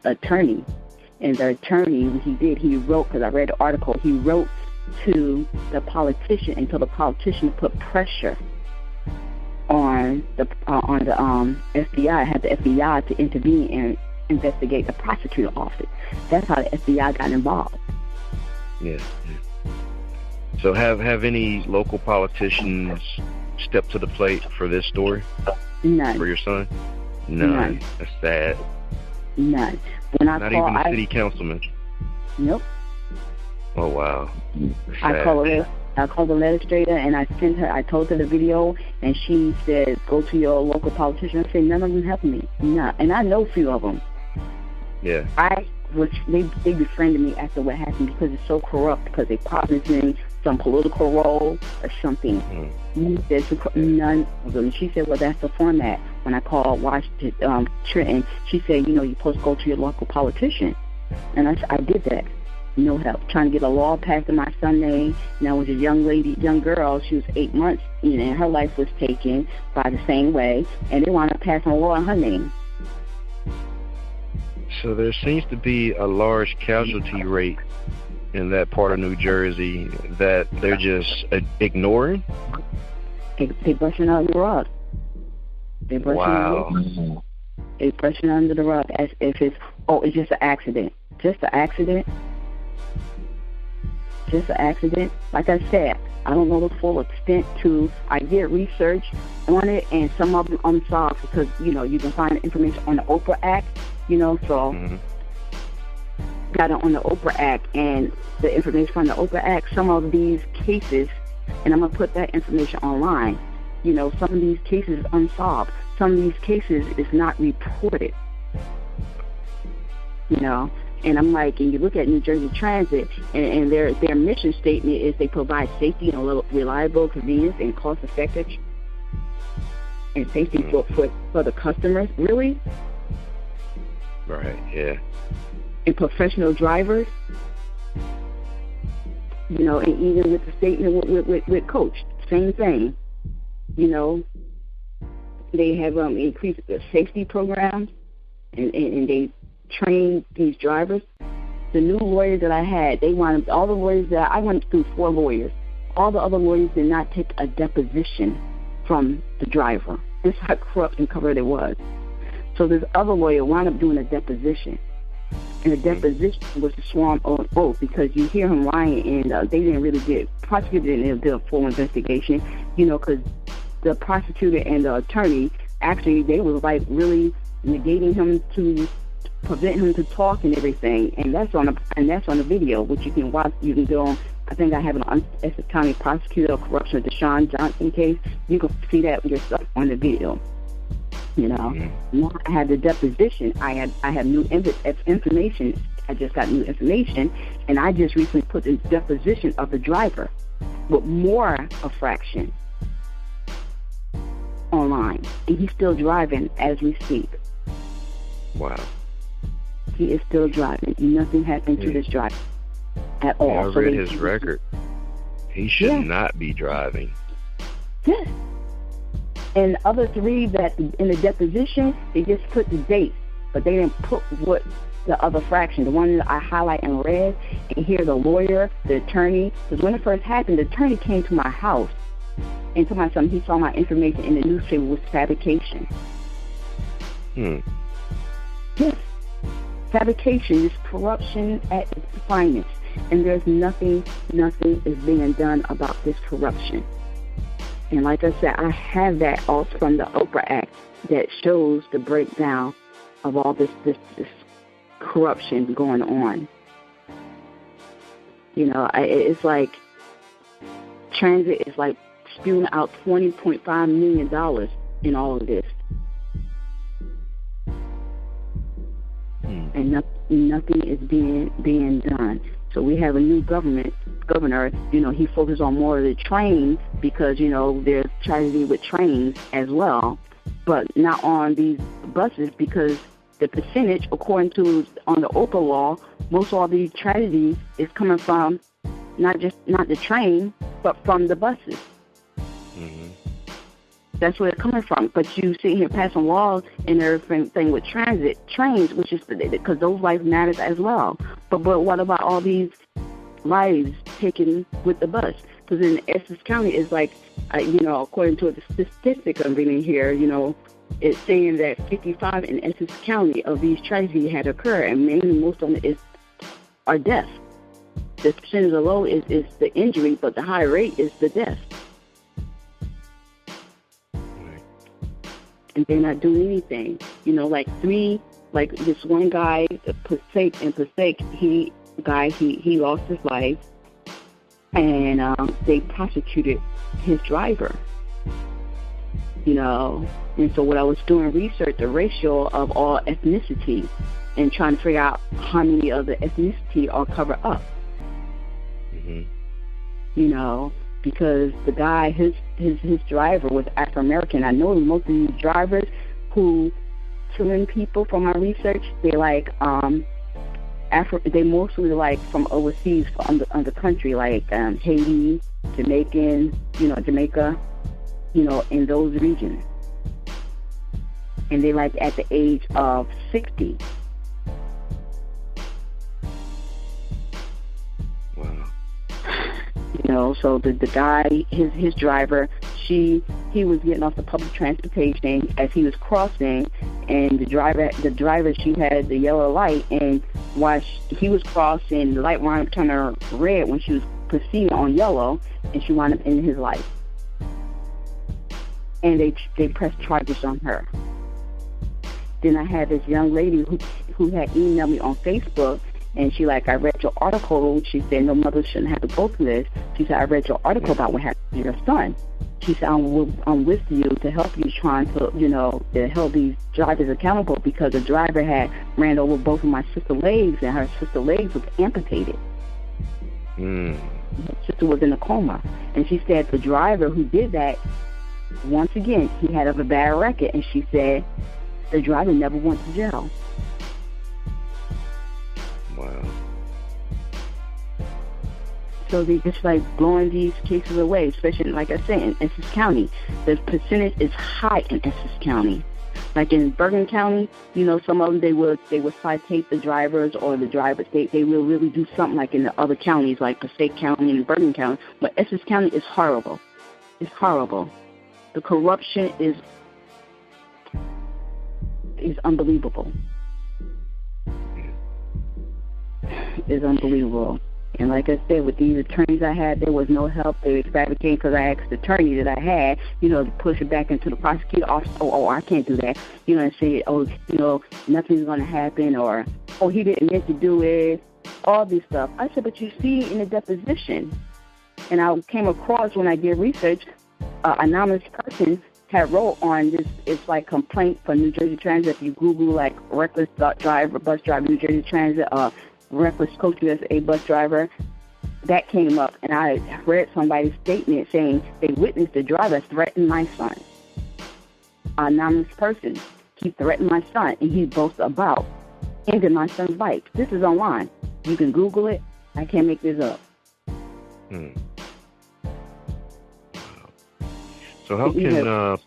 attorney. And the attorney, he wrote, because I read the article, he wrote to the politician and told the politician to put pressure on the FBI, had the FBI to intervene and investigate the prosecutor office. That's how the FBI got involved. Yeah. So have any local politicians step to the plate for this story? None. For your son? None. That's sad. None. When I Not call, even the city councilman? Nope. Oh, wow. I called the legislator, and I told her the video, and she said, go to your local politician. I said, none of them helped me. No. And I know a few of them. Yeah. They befriended me after what happened because it's so corrupt, because they partners in some political role or something. None of them. She said, well, that's the format. When I called Washington, Trenton, she said, you're supposed to go to your local politician. And I did that. No help. Trying to get a law passed in my son's name. Now, it was a young girl. She was 8 months, and her life was taken by the same way, and they wound up passing a law in her name. So there seems to be a large casualty rate in that part of New Jersey that they're just ignoring. They brushing it under the rug. They're brushing it under the rug as if it's just an accident. Just an accident. Like I said, I don't know the full extent to. I did research on it, and some of them unsolved because you can find information on the Oprah Act. Got it on the Oprah Act, and the information from the Oprah Act. Some of these cases, and I'm gonna put that information online. Some of these cases unsolved. Some of these cases is not reported. And I'm like, and you look at New Jersey Transit, and their mission statement is they provide safety and reliable, convenience, and cost-effective, and safety for the customers. Really? Right. Yeah. And professional drivers. And even with the statement with Coach, same thing. They have increased the safety programs, and they train these drivers. The new lawyers that I had, all the lawyers that I went through 4 lawyers. All the other lawyers did not take a deposition from the driver. This is how corrupt and covered it was. So this other lawyer wound up doing a deposition. And the deposition was a sworn oath because you hear him lying, and they didn't really prosecutor didn't do a full investigation, because the prosecutor and the attorney, actually, they was like really negating him to prevent him to talk and everything, and that's on the video, which you can watch. You can go on. I think I have an Essex County Prosecutor of Corruption, Deshon Johnson case. You can see that yourself on the video. Now I had the deposition. I have new information. I just got new information, and I just recently put the deposition of the driver with more infraction online, and he's still driving as we speak. Wow. He is still driving. Nothing happened to this driver at all. I read his record. He should not be driving. Yes. And the other 3 that in the deposition, they just put the dates, but they didn't put what the other fraction, the one that I highlight in red, and here the lawyer, the attorney, because when it first happened, the attorney came to my house and told my son he saw my information in the newspaper was fabrication. Yes. Fabrication is corruption at its finest, and there's nothing is being done about this corruption. And like I said, I have that also from the Oprah Act that shows the breakdown of all this corruption going on. It's like transit is like spewing out $20.5 million in all of this. And nothing is being done. So we have a new governor. He focuses on more of the trains because, there's tragedy with trains as well, but not on these buses because the percentage, according to on the Oprah law, most of all these tragedies is coming from not the train, but from the buses. That's where it's coming from. But you sit here passing laws and everything with trains, which is because those lives matter as well. But what about all these lives taken with the bus? Because in Essex County, it's like, according to the statistic I'm reading here, it's saying that 55 in Essex County of these tragedies had occurred, and most of them are deaths. The percentage of low is the injury, but the high rate is the death. and they're not doing anything. You know, like this one guy, Passaic, he lost his life, and they prosecuted his driver. You know, and so what I was doing research, the ratio of all ethnicity, and trying to figure out how many of the ethnicity are covered up. Mm-hmm. You know, because the guy, his driver was African American. I know most of these drivers who killing people, from my research, they like they mostly like from overseas, from the country, like Haiti, Jamaica, you know, in those regions. And they like at the age of 60. Wow. You know, so the guy, his driver, he was getting off the public transportation as he was crossing, and the driver, she had the yellow light, and while he was crossing, the light wound up turning red when she was proceeding on yellow, and she wound up in his life. And they pressed charges on her. Then I had this young lady who had emailed me on Facebook, and she like, I read your article. She said, no mother shouldn't have to go through this. She said, I read your article about what happened to your son. She said, I'm with you to help you, trying to, you know, to hold these drivers accountable, because the driver had ran over both of my sister's legs, and her sister's legs was amputated. Her sister was in a coma. And she said the driver who did that, once again, he had a bad record, and she said the driver never went to jail. Wow. So they just like blowing these cases away, especially, like I said, in Essex County. The percentage is high in Essex County. Like in Bergen County, you know, some of them they would citate the drivers, or the drivers they will really do something like in the other counties, like Passaic County and Bergen County. But Essex County is horrible. It's horrible. The corruption is unbelievable. It's unbelievable. And like I said, with these attorneys I had, there was no help. They were fabricating, because I asked the attorney that I had, you know, to push it back into the prosecutor office. Oh, I can't do that. You know, and say, oh, you know, nothing's going to happen, or, oh, he didn't mean to do it, all this stuff. I said, but you see in the deposition, and I came across when I did research, anonymous person had wrote on this, it's like complaint for New Jersey Transit. If you Google like reckless driver, bus driver, New Jersey Transit, reckless Coach USA bus driver, that came up, and I read somebody's statement saying they witnessed the driver threaten my son. Anonymous person, he threatened my son, and he boasts about ending my son's life. This is online. You can Google it. I can't make this up. So how can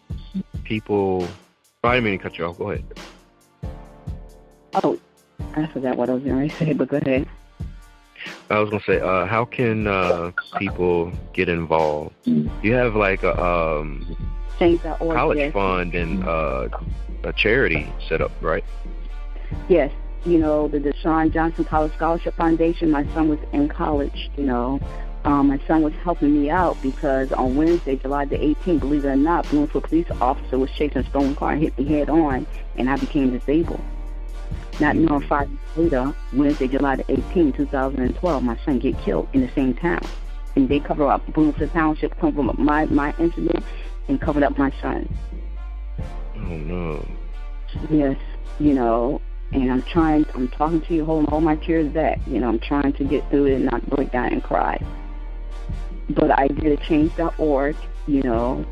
people... I didn't mean to cut you off. Go ahead. Oh, I forgot what I was going to say, but go ahead. I was going to say, how can people get involved? You have like a college fund and a charity set up, right? Yes. You know, the Deshon Johnson College Scholarship Foundation. My son was in college, you know. My son was helping me out because on Wednesday, July the 18th, believe it or not, Bloomfield police officer was chasing a stolen car and hit me head on, and I became disabled. Not knowing 5 years later, Wednesday, July the 18th, 2012, my son get killed in the same town. And they cover up Bloomfield Township, covered up my incident, and covered up my son. Oh, no. Yes, you know, and I'm talking to you, holding all my tears back. You know, I'm trying to get through it and not break down and cry. But I did a change.org, you know,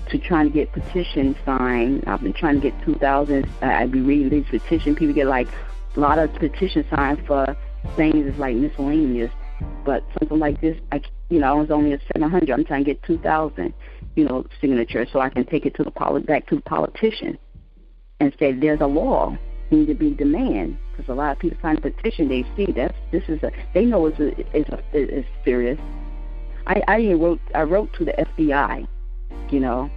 to try to get petitions signed. I've been trying to get 2,000. I'd be reading these petitions. People get like a lot of petitions signed for things that's like miscellaneous. But something like this, I was only at 700. I'm trying to get 2,000, you know, signatures so I can take it to back to the politician and say there's a law need to be demand, because a lot of people sign a petition. They see they know it's serious. I wrote to the FBI, you know.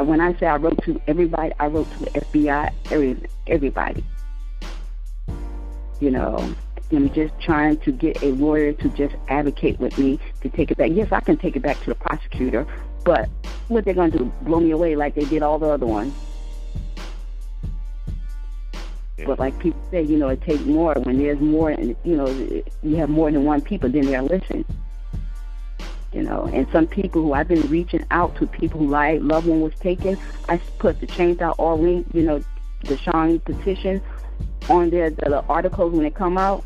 When I say I wrote to everybody, I wrote to the FBI, everybody. You know, I'm just trying to get a lawyer to just advocate with me to take it back. Yes, I can take it back to the prosecutor, but what they're going to do, blow me away like they did all the other ones. Yeah. But like people say, you know, it takes more. When there's more, and you know, you have more than one people, then they're listening. You know, and some people who I've been reaching out to, people who loved one was taken, I put the Change.org link, you know, the Deshon petition on there, the articles when they come out,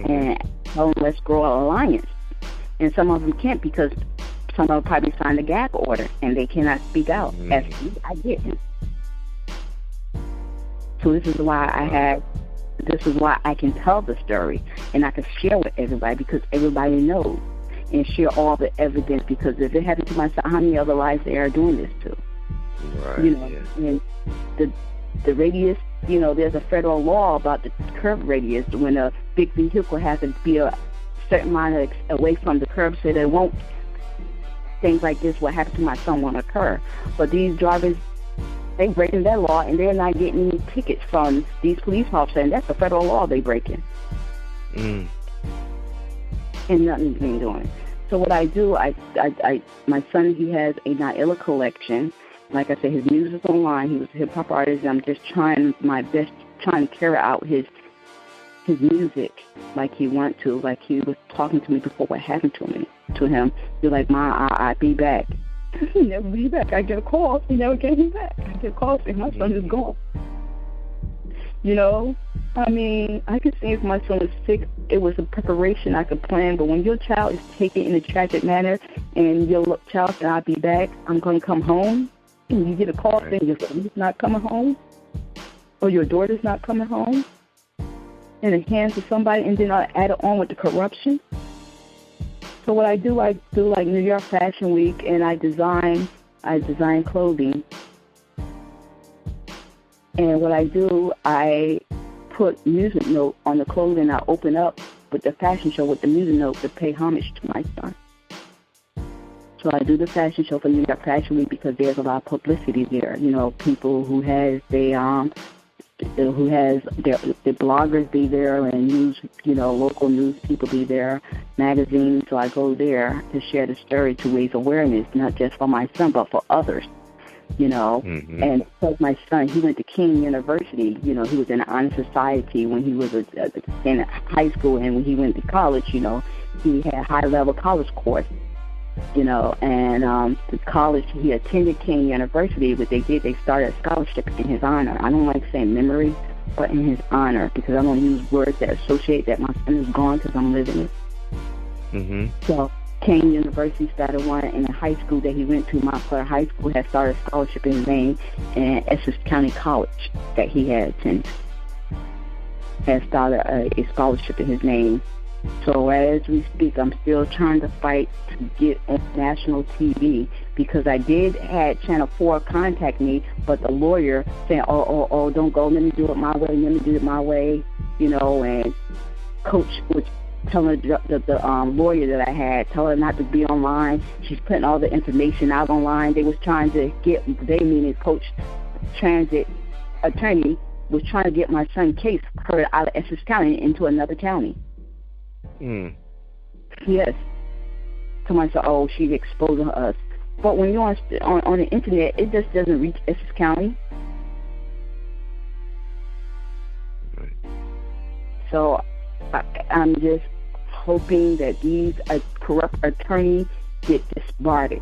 and tell them let's grow an alliance. And some of them can't because some of them probably signed a gag order and they cannot speak out. As I didn't. So this is why I can tell the story and I can share with everybody because everybody knows, and share all the evidence, because if it happened to my son, how many other lives they are doing this to? Right. You know, and the radius, you know, there's a federal law about the curb radius when a big vehicle has to be a certain amount away from the curb so that won't, things like this, what happened to my son, won't occur. But these drivers, they breaking that law and they're not getting any tickets from these police officers, and that's the federal law they breaking. And nothing's being done. So what I do, my son, he has a Naila collection. Like I said, his music's online. He was a hip hop artist, and I'm just trying my best, trying to carry out his music like he wanted to. Like he was talking to me before what happened to him. He was like, "Ma, I'll be back." He never be back. I get a call. He never came back. I get a call saying my son is gone. You know, I mean, I could see if my son was sick, it was a preparation I could plan. But when your child is taken in a tragic manner and your child said, "I'll be back, I'm going to come home," and you get a call saying your son is not coming home or your daughter's not coming home in the hands of somebody, and then I add it on with the corruption. So what I do like New York Fashion Week, and I design clothing. And what I do, I put music note on the clothing. I open up with the fashion show with the music note to pay homage to my son. So I do the fashion show for New York Fashion Week because there's a lot of publicity there. You know, people who has the bloggers be there, and news, you know, local news people be there, magazines. So I go there to share the story, to raise awareness, not just for my son but for others. You know, and because my son, he went to King University. You know, he was in the honor society when he was in high school, and when he went to college, you know, he had high-level college course. You know, and the college he attended, King University, what they did, they started a scholarship in his honor. I don't like saying memory, but in his honor, because I don't use words that associate that my son is gone, because I'm living it. So King University started one, in the high school that he went to, Montclair High School, had started a scholarship in his name, and Essex County College that he had attended had started a scholarship in his name. So as we speak, I'm still trying to fight to get on national TV, because I did had Channel 4 contact me, but the lawyer saying, oh, don't go, let me do it my way, you know, and Coach was telling the lawyer that I had, tell her not to be online. She's putting all the information out online. They was trying to get, they meaning Coach Transit attorney, was trying to get my son's case heard out of Essex County into another county. Yes. Somebody said, "Oh, she's exposing us." But when you're on the internet, it just doesn't reach Essex County. Right. So I'm just hoping that these corrupt attorneys get disbarred.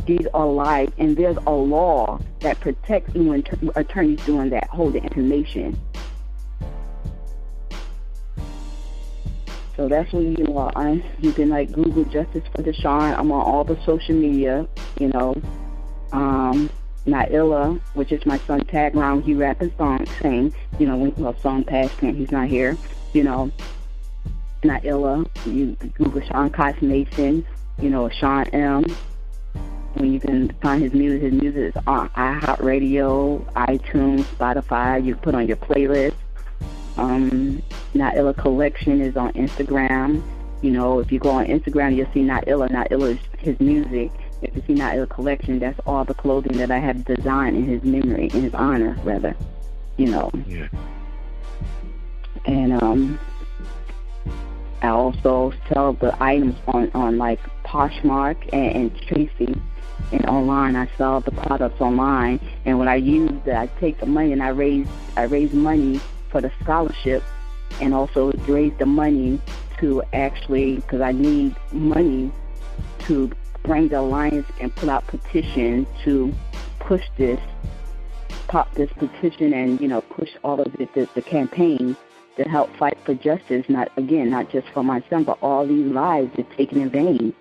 These are lies, and there's a law that protects you when attorneys doing that, hold the information. So that's what, you know, you can like Google Justice for Deshon. I'm on all the social media, you know. Naila, which is my son's tagline, he rap and sing, you know, song past tense, he's not here, you know. Naila, you Google Cos Mason, you know, Sean M. When you can find his music is on iHeartRadio, iTunes, Spotify. You put on your playlist. Naila Collection is on Instagram. You know, if you go on Instagram, you'll see Naila. Naila is his music. If you see Naila Collection, that's all the clothing that I have designed in his memory, in his honor, rather. You know. Yeah. And I also sell the items on like Poshmark and Tracy, and online. I sell the products online, and when I use that, I take the money and I raise money for the scholarship, and also raise the money to actually, because I need money to bring the alliance and put out petitions to push this petition and push all of the campaign to help fight for justice, not just for my son, but all these lives are taken in vain.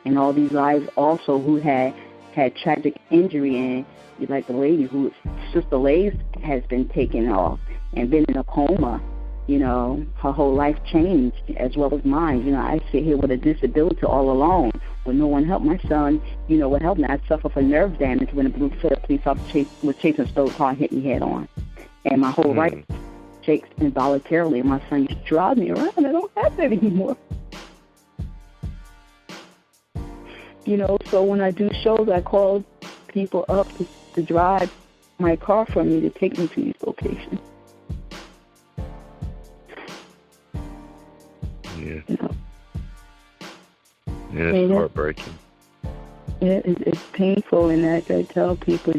And all these lives also who had tragic injury, and like the lady whose sister Lay's has been taken off and been in a coma. Her whole life changed as well as mine. I sit here with a disability all alone, with no one help. My son, would help me. I suffer from nerve damage when a blue police officer was chasing a stolen car and hit me head on. And my whole right shakes involuntarily. And my son used to drive me around. I don't have that anymore. So when I do shows, I call people up to drive my car for me to take me to these locations. Yeah. Yeah, it's heartbreaking. Yeah, it's painful, and I tell people,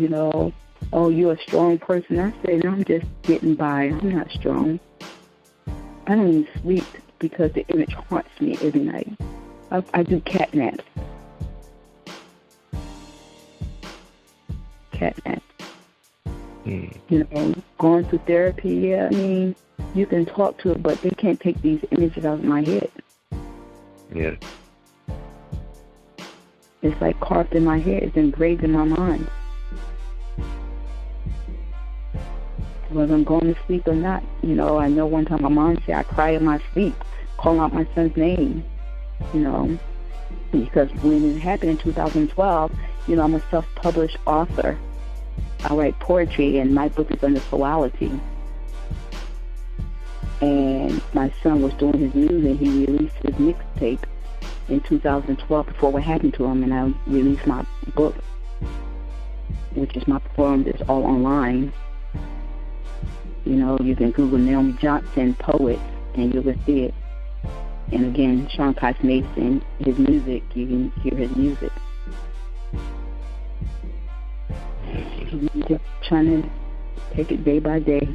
oh, you're a strong person. I say, no, I'm just getting by. I'm not strong. I don't even sleep because the image haunts me every night. I do cat naps. Going through therapy, you can talk to it, but they can't take these images out of my head. Yeah. It's like carved in my head. It's engraved in my mind. Whether I'm going to sleep or not. I know one time my mom said I cry in my sleep, calling out my son's name, because when it happened in 2012, I'm a self-published author. I write poetry, and my book is under Soality. And my son was doing his music. He released his mixtape in 2012 before what happened to him, and I released my book, which is my poem. It's all online. You can Google Naomi Johnson poet, and you'll see it. And again, Cos Mason, his music, you can hear his music. I'm just trying to take it day by day.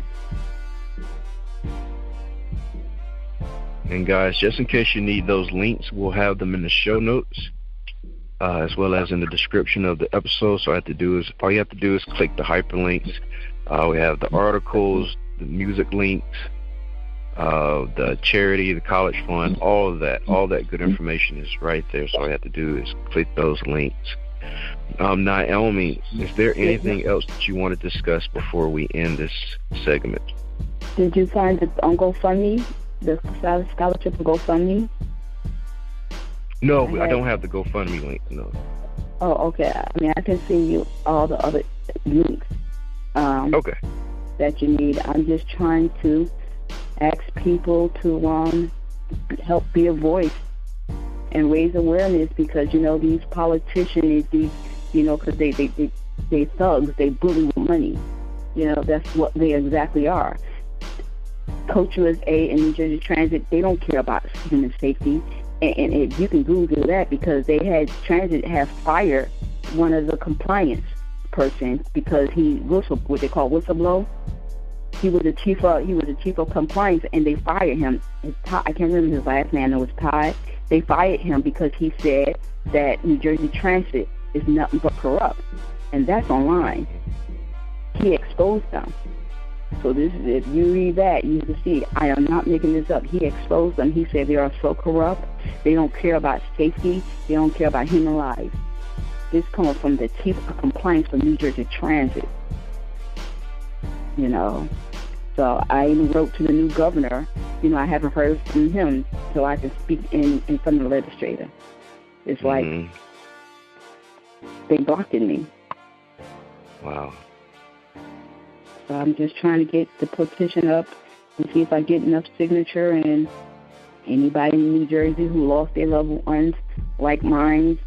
And guys, just in case you need those links, we'll have them in the show notes, as well as in the description of the episode. So all you have to do is click the hyperlinks. We have the articles, the music links, the charity, the college fund, all that good information is right there. So all you have to do is click those links. Naomi, is there anything else that you want to discuss before we end this segment? Did you find it on GoFundMe? The scholarship for GoFundMe? No, I don't have the GoFundMe link, no. Oh, okay. I can send you all the other links okay. that you need. I'm just trying to ask people to help be a voice and raise awareness, because, these politicians, because they thugs, they bully with money. That's what they exactly are. Coach USA and New Jersey Transit, they don't care about human safety. And you can Google that, because Transit have fired one of the compliance persons because he what they call whistleblow. He was the chief of compliance, and they fired him. I can't remember his last name. It was Todd. They fired him because he said that New Jersey Transit is nothing but corrupt, and that's online. He exposed them. So if you read that, you can see I am not making this up. He exposed them. He said they are so corrupt. They don't care about safety. They don't care about human lives. This coming from the chief of compliance for New Jersey Transit. So I even wrote to the new governor. I haven't heard from him, so I can speak in front of the legislator. It's like they blocked me. Wow. So I'm just trying to get the petition up and see if I get enough signature, and anybody in New Jersey who lost their loved ones like mine,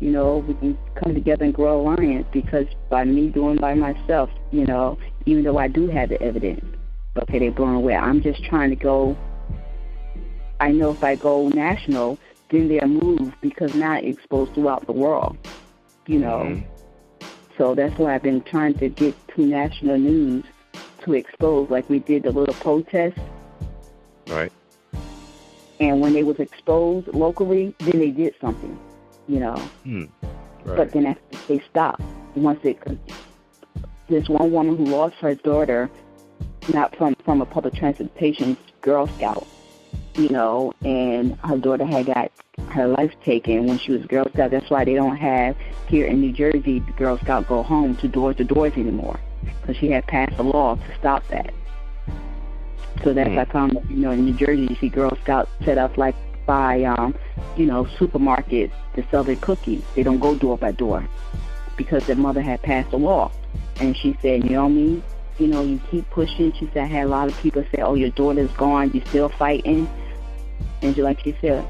we can come together and grow alliance, because by me doing by myself, even though I do have the evidence, okay, they're blown away. I'm just trying to go I know if I go national, then they're moved because now it's exposed throughout the world, you know. Mm-hmm. So that's why I've been trying to get to national news to expose, like we did the little protest. Right. And when they was exposed locally, then they did something, you know. Right. But then after they stopped, this one woman who lost her daughter, not from a public transportation Girl Scout, you know, and her daughter had got her life taken when she was Girl Scout. That's why they don't have here in New Jersey the Girl Scout go home to doors anymore, because she had passed a law to stop that. So that's I found, you know, in New Jersey you see Girl Scouts set up like by you know, supermarkets to sell their cookies. They don't go door by door because their mother had passed a law. And she said, Naomi, you know, you keep pushing. She said, I had a lot of people say, oh, your daughter's gone, you still fighting. And like she said,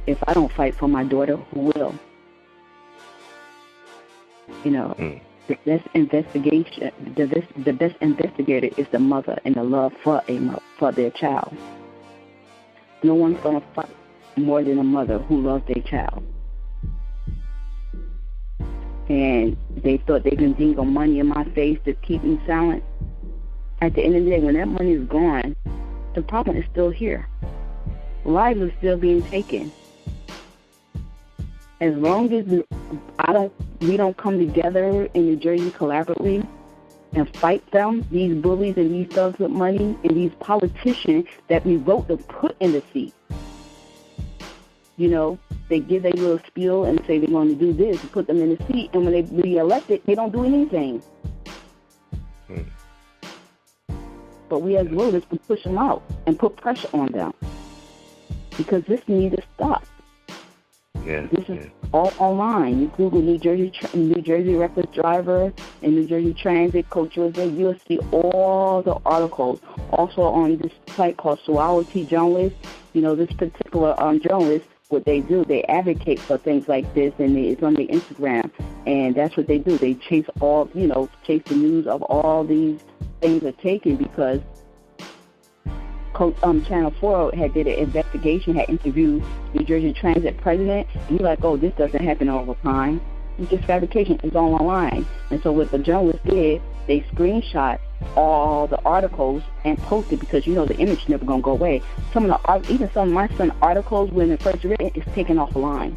if I don't fight for my daughter, who will? You know, the best investigation, the best investigator is the mother and the love for their child. No one's going to fight more than a mother who loves their child. And they thought they can dingle money in my face to keep me silent. At the end of the day, when that money is gone, the problem is still here. Lives are still being taken. As long as we don't come together in New Jersey collaboratively and fight them, these bullies and these thugs with money and these politicians that we vote to put in the seat. You know, they give their little spiel and say they're going to do this and put them in the seat, and when they be elected, they don't do anything. But we as voters can push them out and put pressure on them, because this needs to stop. Yeah. This is all online. You Google New Jersey reckless driver and New Jersey transit coach, you'll see all the articles. Also on this site called Suality Journalist, you know, this particular journalist, what they do, they advocate for things like this, and it's on their Instagram, and that's what they do. They chase the news of all these things are taken, because Channel 4 did an investigation, had interviewed New Jersey Transit president, and you're like, oh, this doesn't happen all the time. It's just fabrication. It's all online. And so what the journalists did, they screenshot all the articles and posted, because, you know, the image never going to go away. Some of my son's articles, when it first written, is taken offline.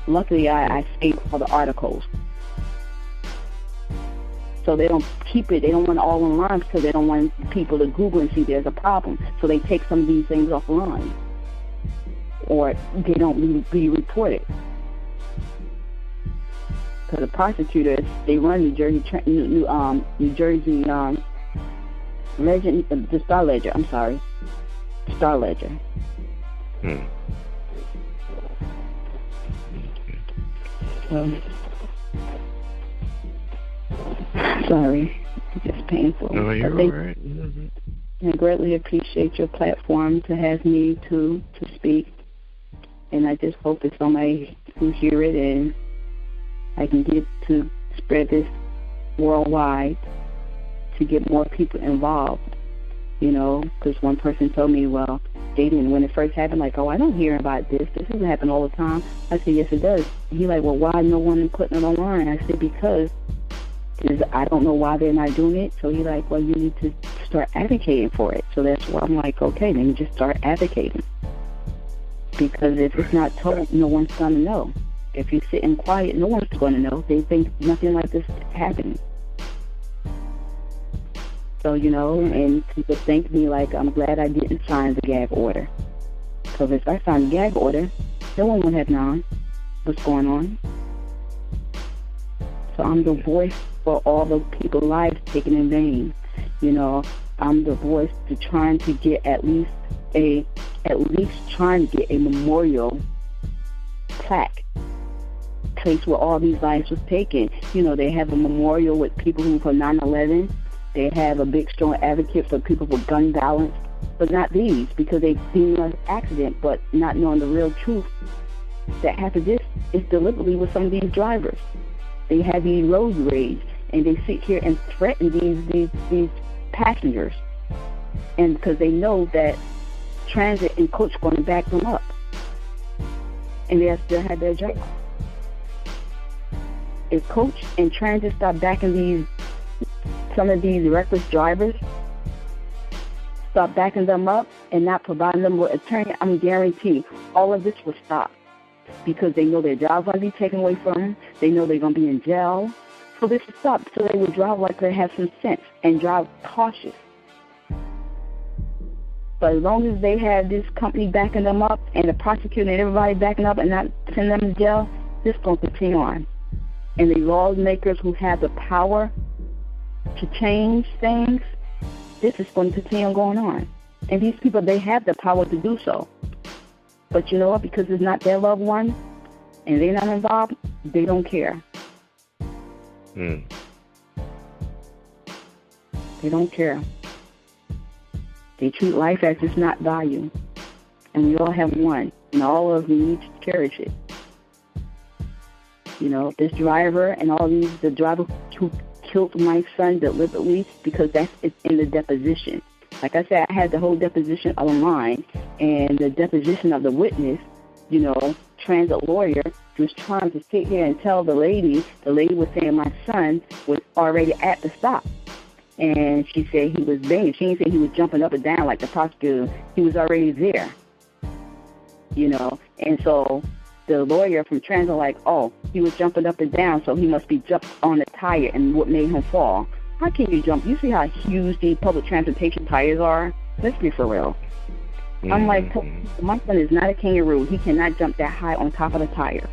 Luckily, I saved all the articles. So they don't keep it. They don't want it all online, because they don't want people to Google and see there's a problem. So they take some of these things offline, or they don't be reported. Because the prosecutors, they run New Jersey Legend, the Star Ledger. I'm sorry, Star Ledger. Sorry, it's just painful. No, you're all right. I greatly appreciate your platform to have me to speak, and I just hope that somebody who hear it and I can get to spread this worldwide to get more people involved, you know, because one person told me, well, they didn't, when it first happened, like, oh, I don't hear about this. This doesn't happen all the time. I said, yes, it does. And he's like, well, why no one is putting it online? I said, because I don't know why they're not doing it. So he's like, well, you need to start advocating for it. So that's why I'm like, okay, let me just start advocating. Because if it's not told, no one's going to know. If you're sitting quiet, no one's going to know. They think nothing like this is happening. So, you know, and people thank me like I'm glad I didn't sign the gag order. Because if I signed the gag order, no one would have known what's going on. So I'm the voice for all the people's lives taken in vain. You know, I'm the voice to trying to get at least trying to get a memorial plaque place where all these lives was taken. You know, they have a memorial with people who for 9/11. They have a big, strong advocate for people with gun violence, but not these, because they seen an accident, but not knowing the real truth that half of this is deliberately with some of these drivers. They have these road rage, and they sit here and threaten these passengers, and because they know that transit and coach going to back them up. And they still had their job. If coach and transit stop backing some of these reckless drivers, stop backing them up and not providing them with attorney, I'm guaranteed all of this will stop, because they know their job's going to be taken away from them. They know they're going to be in jail. So this will stop. So they would drive like they have some sense and drive cautious. But as long as they have this company backing them up and the prosecutor and everybody backing up and not sending them to jail, this is going to continue on. And the lawmakers who have the power to change things, this is going to continue going on. And these people, they have the power to do so. But you know what? Because it's not their loved one and they're not involved, they don't care. They don't care. They treat life as it's not value. And we all have one. And all of us need to cherish it. You know, this driver and all these, the driver who killed my son deliberately, because it's in the deposition. Like I said, I had the whole deposition online, and the deposition of the witness, you know, transit lawyer, was trying to sit here and tell the lady was saying my son was already at the stop. And she said he was banging. She didn't say he was jumping up and down like the prosecutor. He was already there, you know. And so the lawyer from transit like, oh, he was jumping up and down, so he must be jumped on the tire and what made him fall. How can you jump? You see how huge the public transportation tires are? Let's be for real. I'm like, my son is not a kangaroo. He cannot jump that high on top of the tire.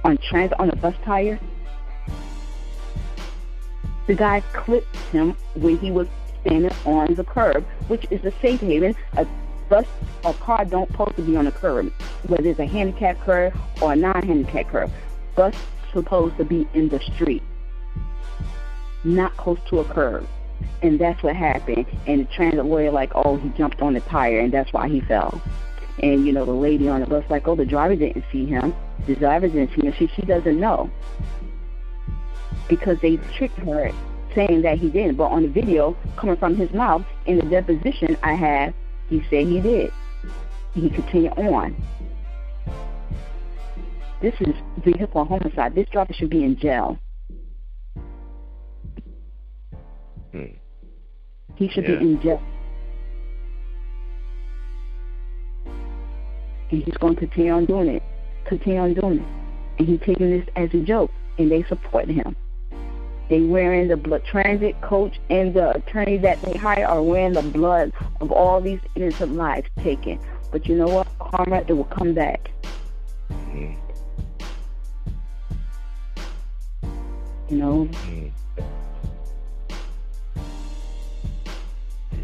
On a bus tire. The guy clipped him when he was standing on the curb, which is a safe haven. A bus or car don't supposed to be on the curb, whether it's a handicapped curb or a non-handicapped curb. Bus supposed to be in the street, not close to a curb. And that's what happened. And the transit lawyer like, oh, he jumped on the tire and that's why he fell. And, you know, the lady on the bus like, oh, the driver didn't see him. The driver didn't see him. She doesn't know. Because they tricked her saying that he didn't. But on the video coming from his mouth, in the deposition I had, he said he did. He continued on. This is vehicle homicide. This driver should be in jail. He should be in jail. And he's going to continue on doing it. And he's taking this as a joke. And they support him. They wearing the blood. Transit coach and the attorney that they hire are wearing the blood of all these innocent lives taken. But you know what? Karma, it will come back. You know?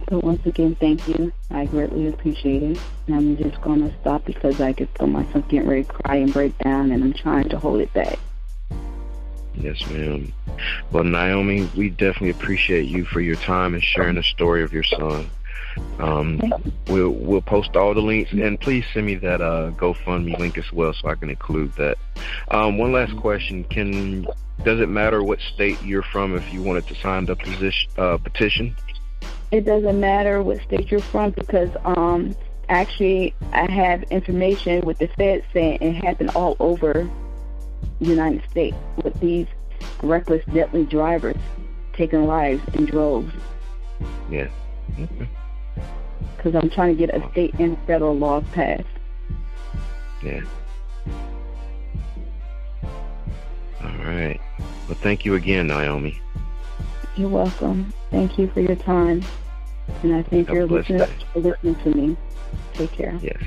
So once again, thank you. I greatly appreciate it. And I'm just going to stop because I get feel myself getting ready to cry and break down, and I'm trying to hold it back. Yes, ma'am. Well, Naomi, we definitely appreciate you for your time and sharing the story of your son. We'll post all the links, and please send me that GoFundMe link as well so I can include that. One last question. Does it matter what state you're from if you wanted to sign the petition? It doesn't matter what state you're from because actually I have information with the Fed saying it happened all over the United States with these reckless, deadly drivers taking lives in droves. Yeah. Okay. Because I'm trying to get a state and federal law passed. Yeah. All right. Well, thank you again, Naomi. You're welcome. Thank you for your time. And I thank your listeners for listening to me. Take care. Yes.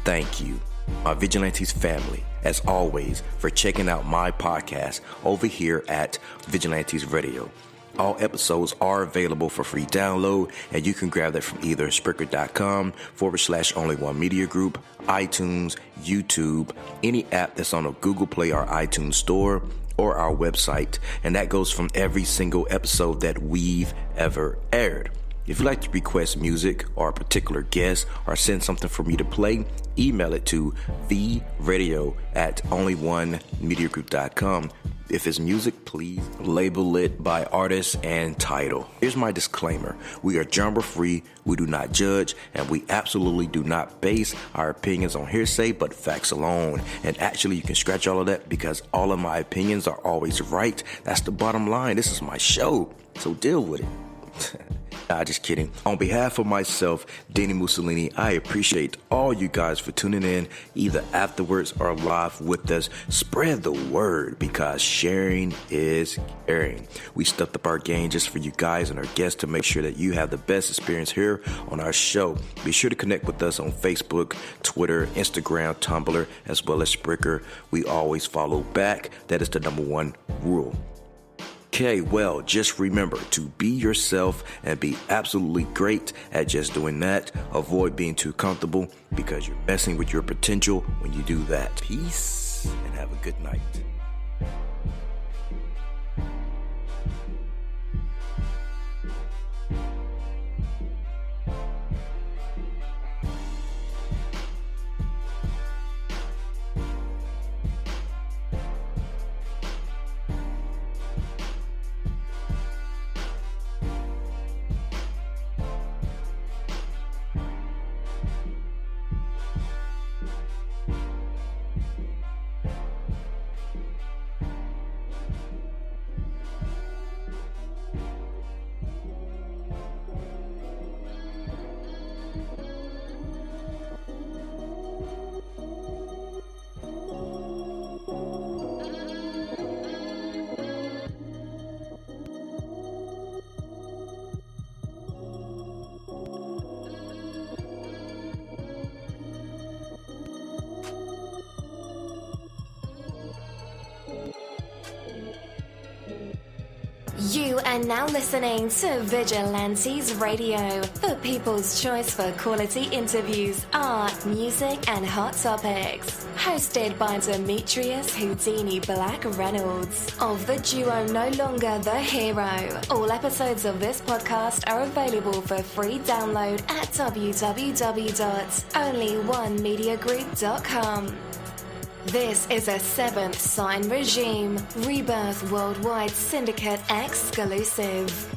Thank you, my Vigilantes family, as always, for checking out my podcast over here at Vigilantes Radio. All episodes are available for free download, and you can grab that from either Spreaker.com/Only One Media Group, iTunes, YouTube, any app that's on a Google Play or iTunes store, or our website. And that goes from every single episode that we've ever aired. If you'd like to request music or a particular guest or send something for me to play, email it to theradio@onlyonemediagroup.com. If it's music, please label it by artist and title. Here's my disclaimer. We are genre-free, we do not judge, and we absolutely do not base our opinions on hearsay, but facts alone. And actually, you can scratch all of that because all of my opinions are always right. That's the bottom line. This is my show, so deal with it. Nah, just kidding. On behalf of myself, Danny Mussolini, I appreciate all you guys for tuning in, either afterwards or live with us. Spread the word because sharing is caring. We stepped up our game just for you guys and our guests to make sure that you have the best experience here on our show. Be sure to connect with us on Facebook, Twitter, Instagram, Tumblr, as well as Spreaker. We always follow back. That is the number one rule. Okay, well, just remember to be yourself and be absolutely great at just doing that. Avoid being too comfortable because you're messing with your potential when you do that. Peace and have a good night. You are now listening to Vigilantes Radio, the people's choice for quality interviews, art, music, and hot topics. Hosted by Demetrius Houdini Black Reynolds of the duo No Longer the Hero. All episodes of this podcast are available for free download at www.onlyonemediagroup.com. This is a Seventh Sign Regime Rebirth Worldwide Syndicate exclusive.